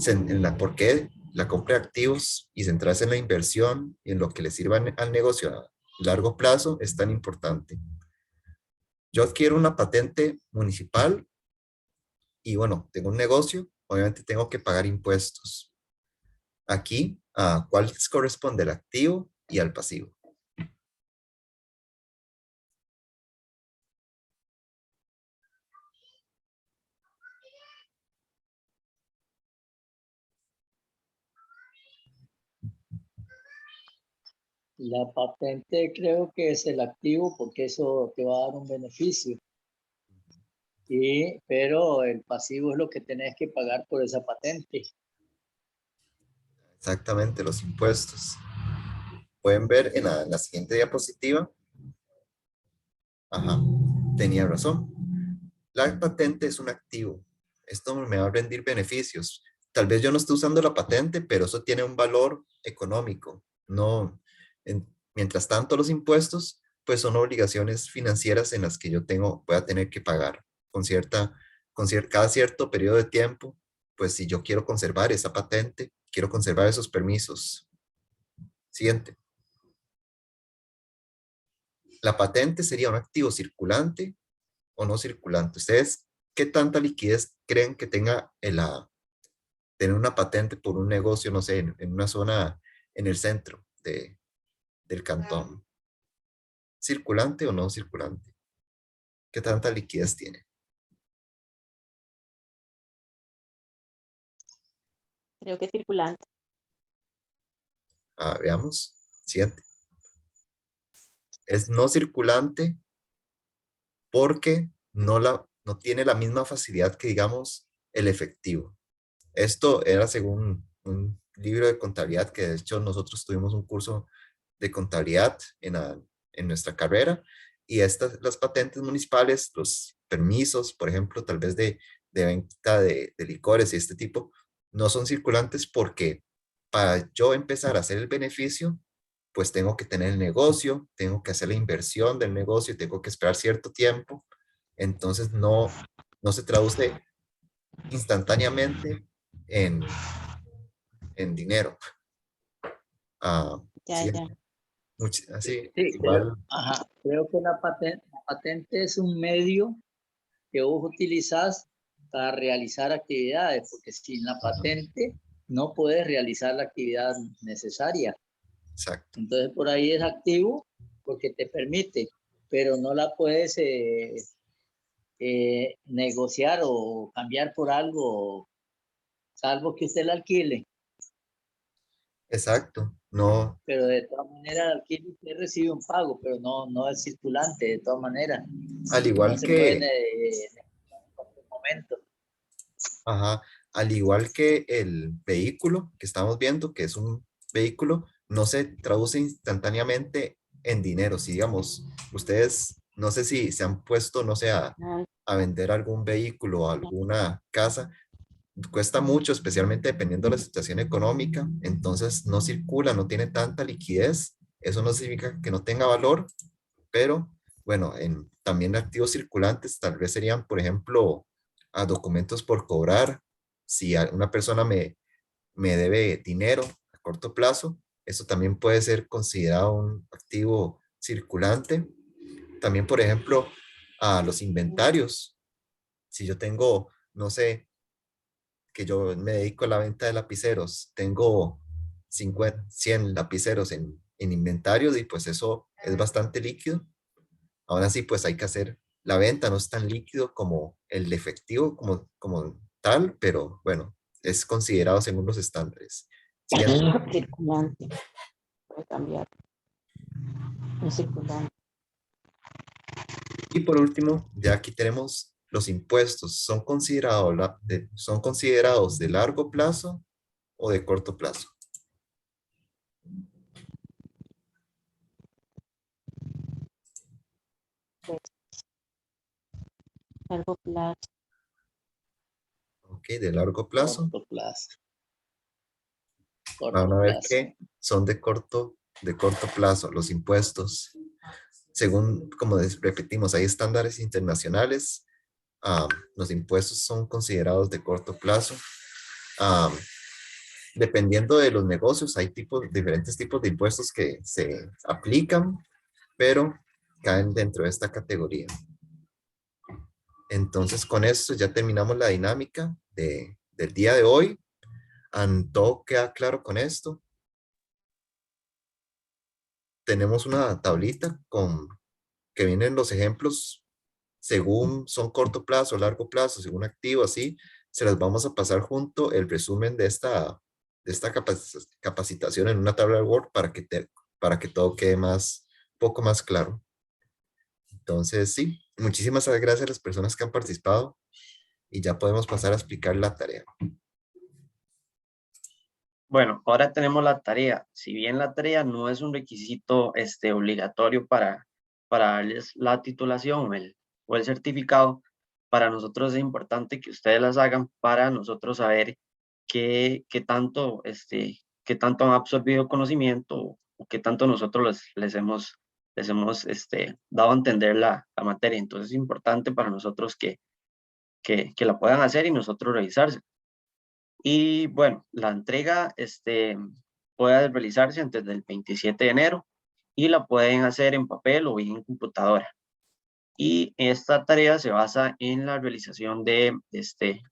en la por qué la compra de activos y centrarse en la inversión y en lo que le sirva al negocio a largo plazo es tan importante. Yo adquiero una patente municipal y bueno, tengo un negocio, obviamente tengo que pagar impuestos. Aquí, ¿a cuál les corresponde el activo y al pasivo? La patente creo que es el activo porque eso te va a dar un beneficio. Pero el pasivo es lo que tenés que pagar por esa patente. Exactamente, los impuestos. Pueden ver en la siguiente diapositiva. Ajá, tenía razón. La patente es un activo. Esto me va a rendir beneficios. Tal vez yo no esté usando la patente, pero eso tiene un valor económico. No, mientras tanto, los impuestos, pues son obligaciones financieras en las que yo voy a tener que pagar cada cierto periodo de tiempo. Pues si yo quiero conservar esa patente, quiero conservar esos permisos. Siguiente. La patente sería un activo circulante o no circulante. ¿Ustedes qué tanta liquidez creen que tenga tener una patente por un negocio, no sé, en una zona en el centro del cantón? ¿Circulante o no circulante? ¿Qué tanta liquidez tiene? Creo que es circulante. Veamos. Siguiente. Es no circulante porque no tiene la misma facilidad que, digamos, el efectivo. Esto era según un libro de contabilidad, que de hecho nosotros tuvimos un curso de contabilidad en nuestra carrera, y las patentes municipales, los permisos, por ejemplo, tal vez de venta de licores y este tipo, no son circulantes porque para yo empezar a hacer el beneficio, pues tengo que tener el negocio, tengo que hacer la inversión del negocio, tengo que esperar cierto tiempo. Entonces no se traduce instantáneamente en dinero. Ya, Sí, ya. así, Sí, igual. creo que la patente es un medio que vos utilizás para realizar actividades, porque sin la patente no puedes realizar la actividad necesaria. Exacto. Entonces por ahí es activo porque te permite, pero no la puedes negociar o cambiar por algo, salvo que usted la alquile. Exacto. No, Pero de todas maneras el alquile usted recibe un pago, pero no es circulante de todas maneras. al igual No se puede que, negociar en cualquier momento. ajá, al igual que el vehículo que estamos viendo, que es un vehículo, no se traduce instantáneamente en dinero. Si digamos, ustedes, no sé si se han puesto, no sé, a vender algún vehículo o alguna casa, cuesta mucho, especialmente dependiendo de la situación económica, entonces no circula, no tiene tanta liquidez. Eso no significa que no tenga valor, pero bueno, también activos circulantes tal vez serían, por ejemplo, a documentos por cobrar. Si una persona me debe dinero a corto plazo, eso también puede ser considerado un activo circulante. También, por ejemplo, a los inventarios. Si yo tengo, no sé, que yo me dedico a la venta de lapiceros, tengo 50, 100 lapiceros en inventario, y pues eso es bastante líquido. Aún así, pues hay que hacer la venta, no es tan líquido como el efectivo como tal, pero bueno, es considerado según los estándares. Siguiente. Circulante. Puede cambiar. No circulante. Y por último, ya aquí tenemos los impuestos. ¿Son considerados de largo plazo o de corto plazo? Largo plazo. Ok, de largo plazo. Corto plazo. Van a ver que son de corto plazo los impuestos. Según, como repetimos, hay estándares internacionales. Los impuestos son considerados de corto plazo. Dependiendo de los negocios, hay diferentes tipos de impuestos que se aplican, pero caen dentro de esta categoría. Entonces, con esto ya terminamos la dinámica del día de hoy. ¿Todo queda claro con esto? Tenemos una tablita que vienen los ejemplos según son corto plazo, largo plazo, según activo, así. Se las vamos a pasar junto el resumen de esta capacitación en una tabla de Word para que para que todo quede poco más claro. Entonces, sí, muchísimas gracias a las personas que han participado y ya podemos pasar a explicar la tarea. Bueno, ahora tenemos la tarea. Si bien la tarea no es un requisito obligatorio para darles la titulación o el certificado, para nosotros es importante que ustedes las hagan para nosotros saber qué tanto, qué tanto han absorbido conocimiento o qué tanto nosotros les hemos dado a entender la materia. Entonces es importante para nosotros que la puedan hacer y nosotros revisarse. Y bueno, la entrega puede realizarse antes del 27 de enero y la pueden hacer en papel o bien en computadora. Y esta tarea se basa en la realización de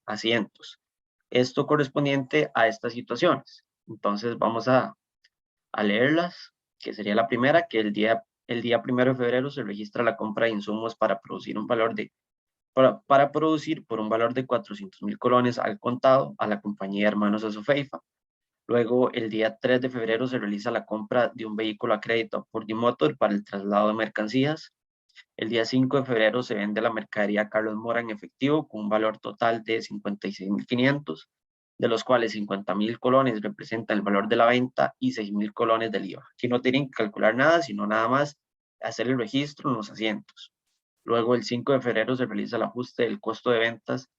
asientos. Esto correspondiente a estas situaciones. Entonces vamos a leerlas, que sería la primera, que el día 1 de febrero se registra la compra de insumos para producir para producir por un valor de 400.000 colones al contado a la compañía Hermanos Asofeifa. Luego, el día 3 de febrero se realiza la compra de un vehículo a crédito por D-Motor para el traslado de mercancías. El día 5 de febrero se vende la mercadería Carlos Mora en efectivo con un valor total de 56.500, de los cuales 50.000 colones representan el valor de la venta y 6.000 colones del IVA. Aquí no tienen que calcular nada, sino nada más hacer el registro en los asientos. Luego, el 5 de febrero se realiza el ajuste del costo de ventas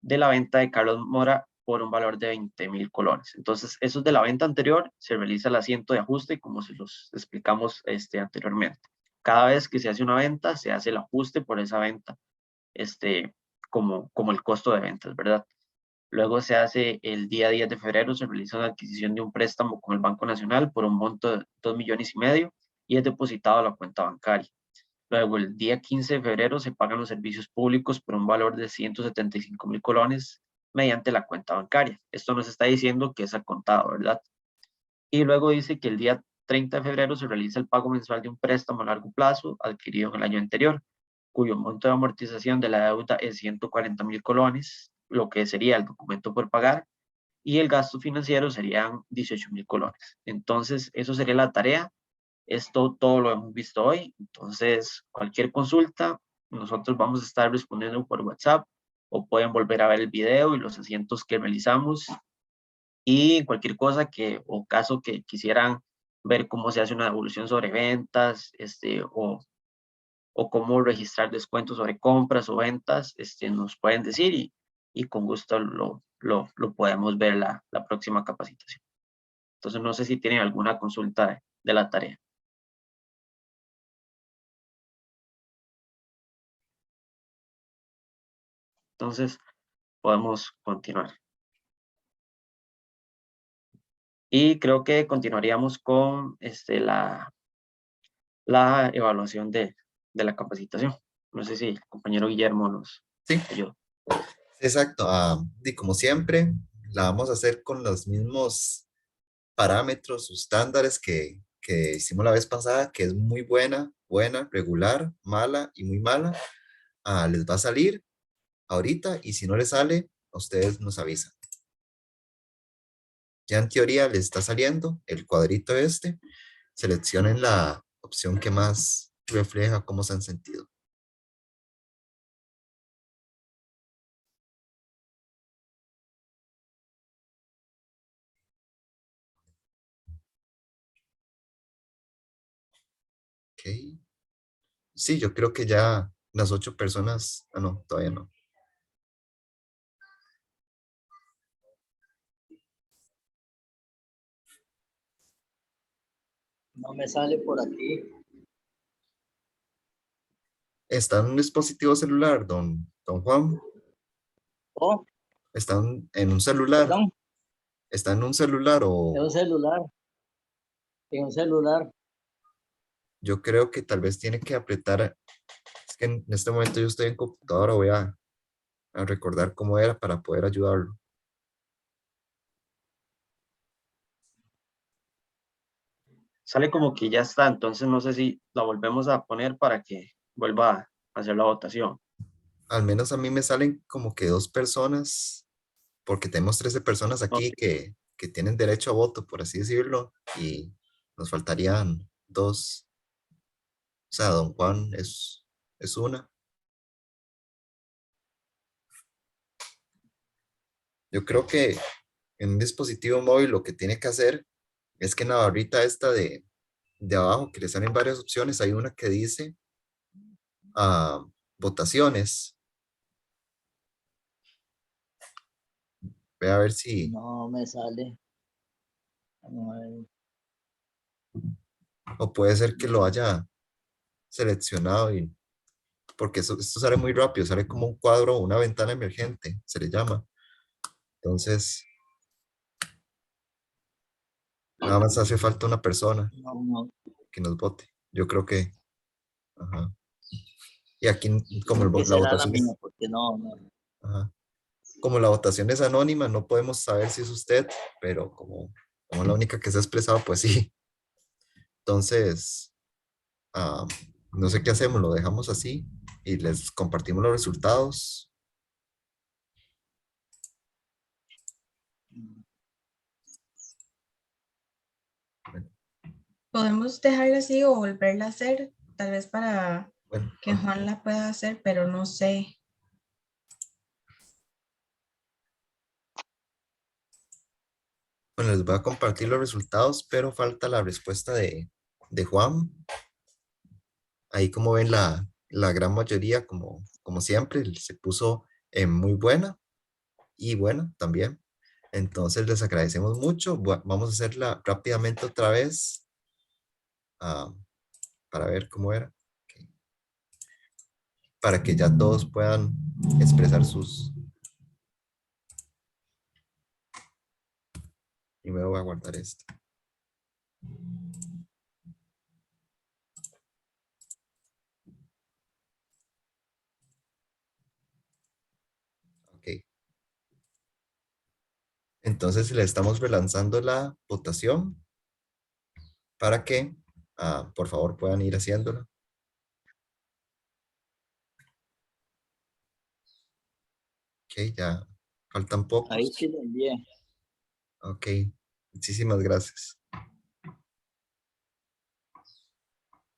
de la venta de Carlos Mora por un valor de 20.000 colones. Entonces, eso es de la venta anterior, se realiza el asiento de ajuste como se los explicamos anteriormente. Cada vez que se hace una venta, se hace el ajuste por esa venta, como el costo de ventas, ¿verdad? Luego se hace el día 10 de febrero, se realiza la adquisición de un préstamo con el Banco Nacional por un monto de 2,5 millones y es depositado a la cuenta bancaria. Luego, el día 15 de febrero se pagan los servicios públicos por un valor de 175.000 colones mediante la cuenta bancaria. Esto nos está diciendo que es a contado, ¿verdad? Y luego dice que el día 30 de febrero se realiza el pago mensual de un préstamo a largo plazo adquirido en el año anterior, cuyo monto de amortización de la deuda es 140.000 colones, lo que sería el documento por pagar, y el gasto financiero serían 18.000 colones. Entonces, eso sería la tarea. Esto todo lo hemos visto hoy, entonces cualquier consulta, nosotros vamos a estar respondiendo por WhatsApp o pueden volver a ver el video y los asientos que realizamos y cualquier cosa o caso que quisieran ver cómo se hace una devolución sobre ventas, o cómo registrar descuentos sobre compras o ventas, nos pueden decir y con gusto lo podemos ver la próxima capacitación. Entonces no sé si tienen alguna consulta de la tarea. Entonces, podemos continuar. Y creo que continuaríamos con la evaluación de la capacitación. No sé si el compañero Guillermo nos ayuda. Exacto. Y como siempre, la vamos a hacer con los mismos parámetros o estándares que hicimos la vez pasada, que es muy buena, regular, mala y muy mala. Les va a salir ahorita y si no les sale, ustedes nos avisan. Ya en teoría les está saliendo el cuadrito seleccionen la opción que más refleja cómo se han sentido. Ok. Sí, yo creo que ya las 8 personas, no, todavía no. No me sale por aquí. ¿Está en un dispositivo celular, don Juan? Oh, ¿Están en un celular? perdón, ¿Está en un celular o...? en un celular. En un celular. Yo creo que tal vez tiene que apretar. Es que en este momento yo estoy en computadora, voy a recordar cómo era para poder ayudarlo. Sale como que ya está, entonces no sé si la volvemos a poner para que vuelva a hacer la votación. Al menos a mí me salen como que 2 personas, porque tenemos 13 personas aquí Ok. que tienen derecho a voto, por así decirlo, y Nos faltarían 2. O sea, don Juan es una. Yo creo que en un dispositivo móvil lo que tiene que hacer es que en la barrita esta de abajo, que le salen varias opciones, hay una que dice votaciones. Ve a ver si... No me sale. Vamos a ver. O puede ser que lo haya seleccionado y... Porque esto sale muy rápido, sale como un cuadro, una ventana emergente, se le llama. Entonces, nada más hace falta una persona No, que nos vote. Yo creo que... Ajá. Y aquí, como creo que la será la votación mía, es... porque no. Ajá. Como la votación es anónima, no podemos saber si es usted, pero como la única que se ha expresado, pues sí. Entonces, no sé qué hacemos, lo dejamos así y les compartimos los resultados. Podemos dejarla así o volverla a hacer, tal vez para Bueno, que Juan la pueda hacer, pero no sé. bueno, les voy a compartir los resultados, pero falta la respuesta de Juan. Ahí como ven la gran mayoría, como siempre, se puso en muy buena y buena también. Entonces les agradecemos mucho. Vamos a hacerla rápidamente otra vez para ver cómo era. Ok. Para que ya todos puedan expresar sus... Primero voy a guardar esto. Ok. Entonces le estamos relanzando la votación para que, por favor, puedan ir haciéndola. Ok, ya faltan pocos. Ahí sí lo envié. Ok, muchísimas gracias.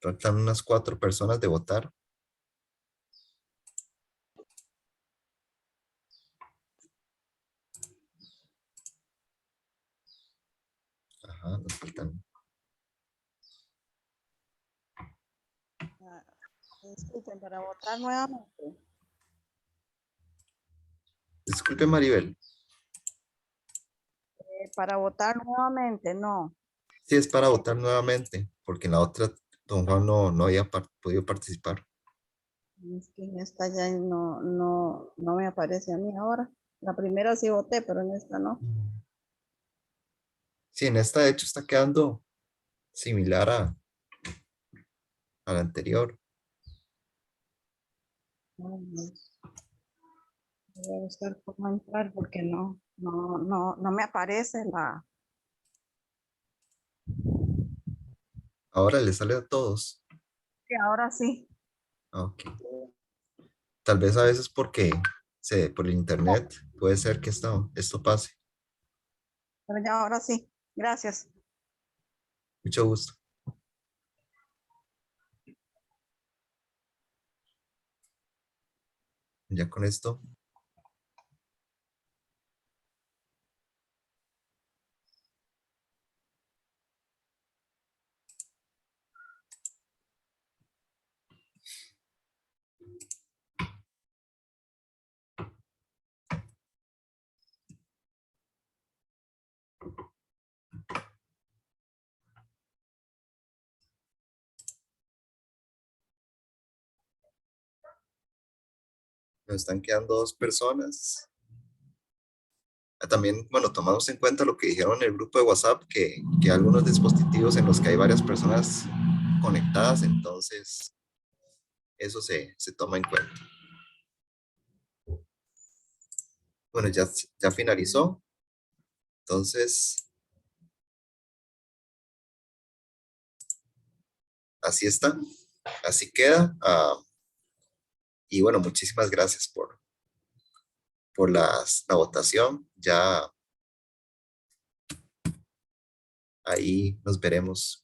Faltan unas 4 personas de votar. Ajá, nos faltan. Disculpen, para votar nuevamente. Disculpe, Maribel. Para votar nuevamente, no. Sí, es para votar nuevamente, porque en la otra don Juan no había podido participar. Es que en esta ya no me aparece a mí ahora. La primera sí voté, pero en esta no. Sí, en esta de hecho está quedando similar a la anterior. Voy a buscar cómo entrar porque no me aparece la. Ahora le sale a todos. Sí, ahora sí. Ok. Tal vez a veces porque por el internet puede ser que esto pase. Pero ya ahora sí. Gracias. Mucho gusto. Ya con esto. Nos están quedando 2 personas. También, bueno, tomamos en cuenta lo que dijeron en el grupo de WhatsApp, que hay algunos dispositivos en los que hay varias personas conectadas, entonces eso se toma en cuenta. Bueno, ya finalizó. Entonces, así está. Así queda. Y bueno, muchísimas gracias por la votación. Ya ahí nos veremos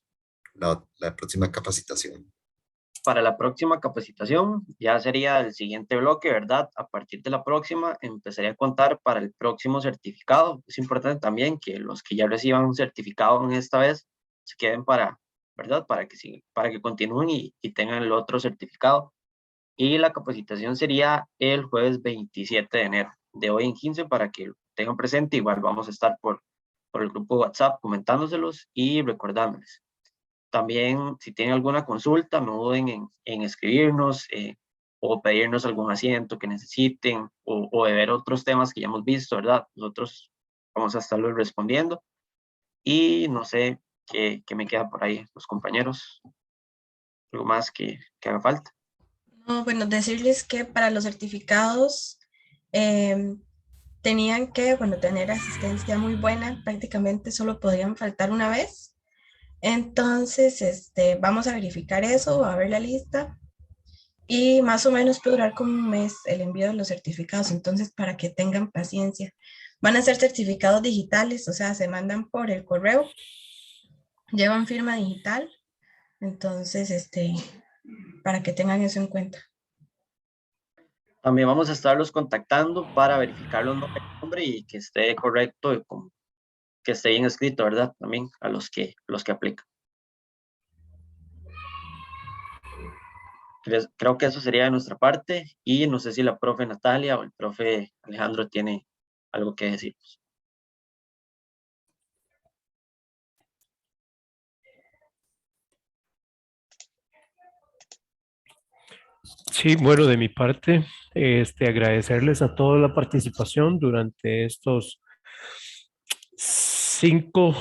la próxima capacitación? Para la próxima capacitación ya sería el siguiente bloque, ¿verdad? A partir de la próxima empezaría a contar para el próximo certificado. Es importante también que los que ya reciban un certificado en esta vez se queden para, ¿verdad? Para que continúen y tengan el otro certificado. Y la capacitación sería el jueves 27 de enero, de hoy en 15, para que lo tengan presente. Igual vamos a estar por el grupo WhatsApp comentándoselos y recordándoles. También, si tienen alguna consulta, no duden en escribirnos o pedirnos algún asiento que necesiten o de ver otros temas que ya hemos visto, ¿verdad? Nosotros vamos a estarlos respondiendo. Y no sé qué me queda por ahí, los compañeros. Algo más que haga falta. No, bueno, decirles que para los certificados tenían que, bueno, tener asistencia muy buena, prácticamente solo podían faltar una vez. Entonces, vamos a verificar eso, a ver la lista y más o menos puede durar como un mes el envío de los certificados, entonces para que tengan paciencia. Van a ser certificados digitales, o sea, se mandan por el correo, llevan firma digital, entonces, para que tengan eso en cuenta. También vamos a estarlos contactando para verificar los nombres y que esté correcto, y que esté bien escrito, ¿verdad? También a los que aplican. Creo que eso sería de nuestra parte y no sé si la profe Natalia o el profe Alejandro tiene algo que decirnos. Sí, bueno, de mi parte, agradecerles a toda la participación durante estos 5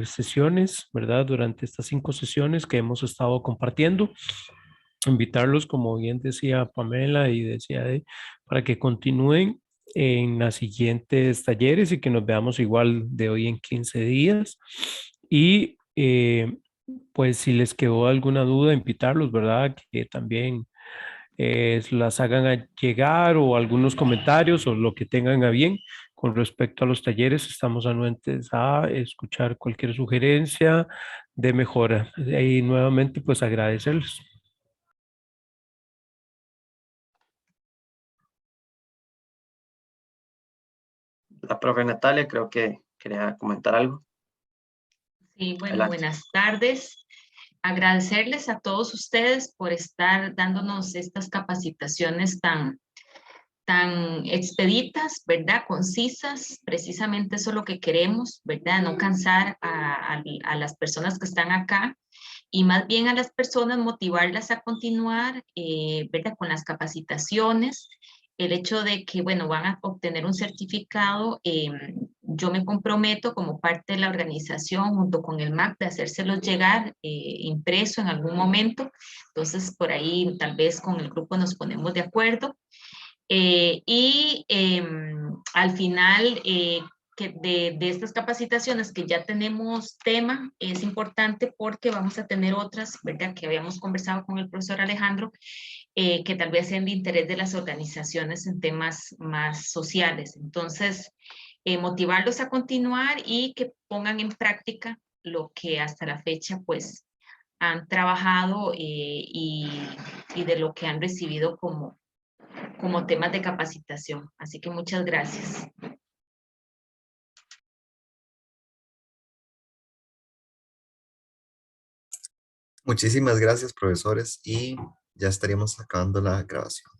sesiones, ¿verdad? Durante estas 5 sesiones que hemos estado compartiendo. Invitarlos, como bien decía Pamela y decía para que continúen en las siguientes talleres y que nos veamos igual de hoy en 15 días. Y pues si les quedó alguna duda, invitarlos, ¿verdad? Que también las hagan llegar o algunos comentarios o lo que tengan a bien con respecto a los talleres. Estamos anuentes a escuchar cualquier sugerencia de mejora. Y nuevamente, pues agradecerles. La profe Natalia creo que quería comentar algo. Sí, bueno, Adelante. buenas tardes. Agradecerles a todos ustedes por estar dándonos estas capacitaciones tan expeditas, ¿verdad? Concisas, precisamente eso es lo que queremos, ¿verdad? No cansar a las personas que están acá y más bien a las personas motivarlas a continuar, ¿verdad? Con las capacitaciones. El hecho de que, bueno, van a obtener un certificado, yo me comprometo como parte de la organización junto con el MAC de hacérselos llegar impreso en algún momento. Entonces, por ahí tal vez con el grupo nos ponemos de acuerdo. Al final de estas capacitaciones que ya tenemos tema, es importante porque vamos a tener otras, ¿verdad? Que habíamos conversado con el profesor Alejandro, que tal vez sean de interés de las organizaciones en temas más sociales. Entonces, motivarlos a continuar y que pongan en práctica lo que hasta la fecha, pues, han trabajado y de lo que han recibido como temas de capacitación. Así que muchas gracias. Muchísimas gracias, profesores, y ya estaríamos acabando la grabación.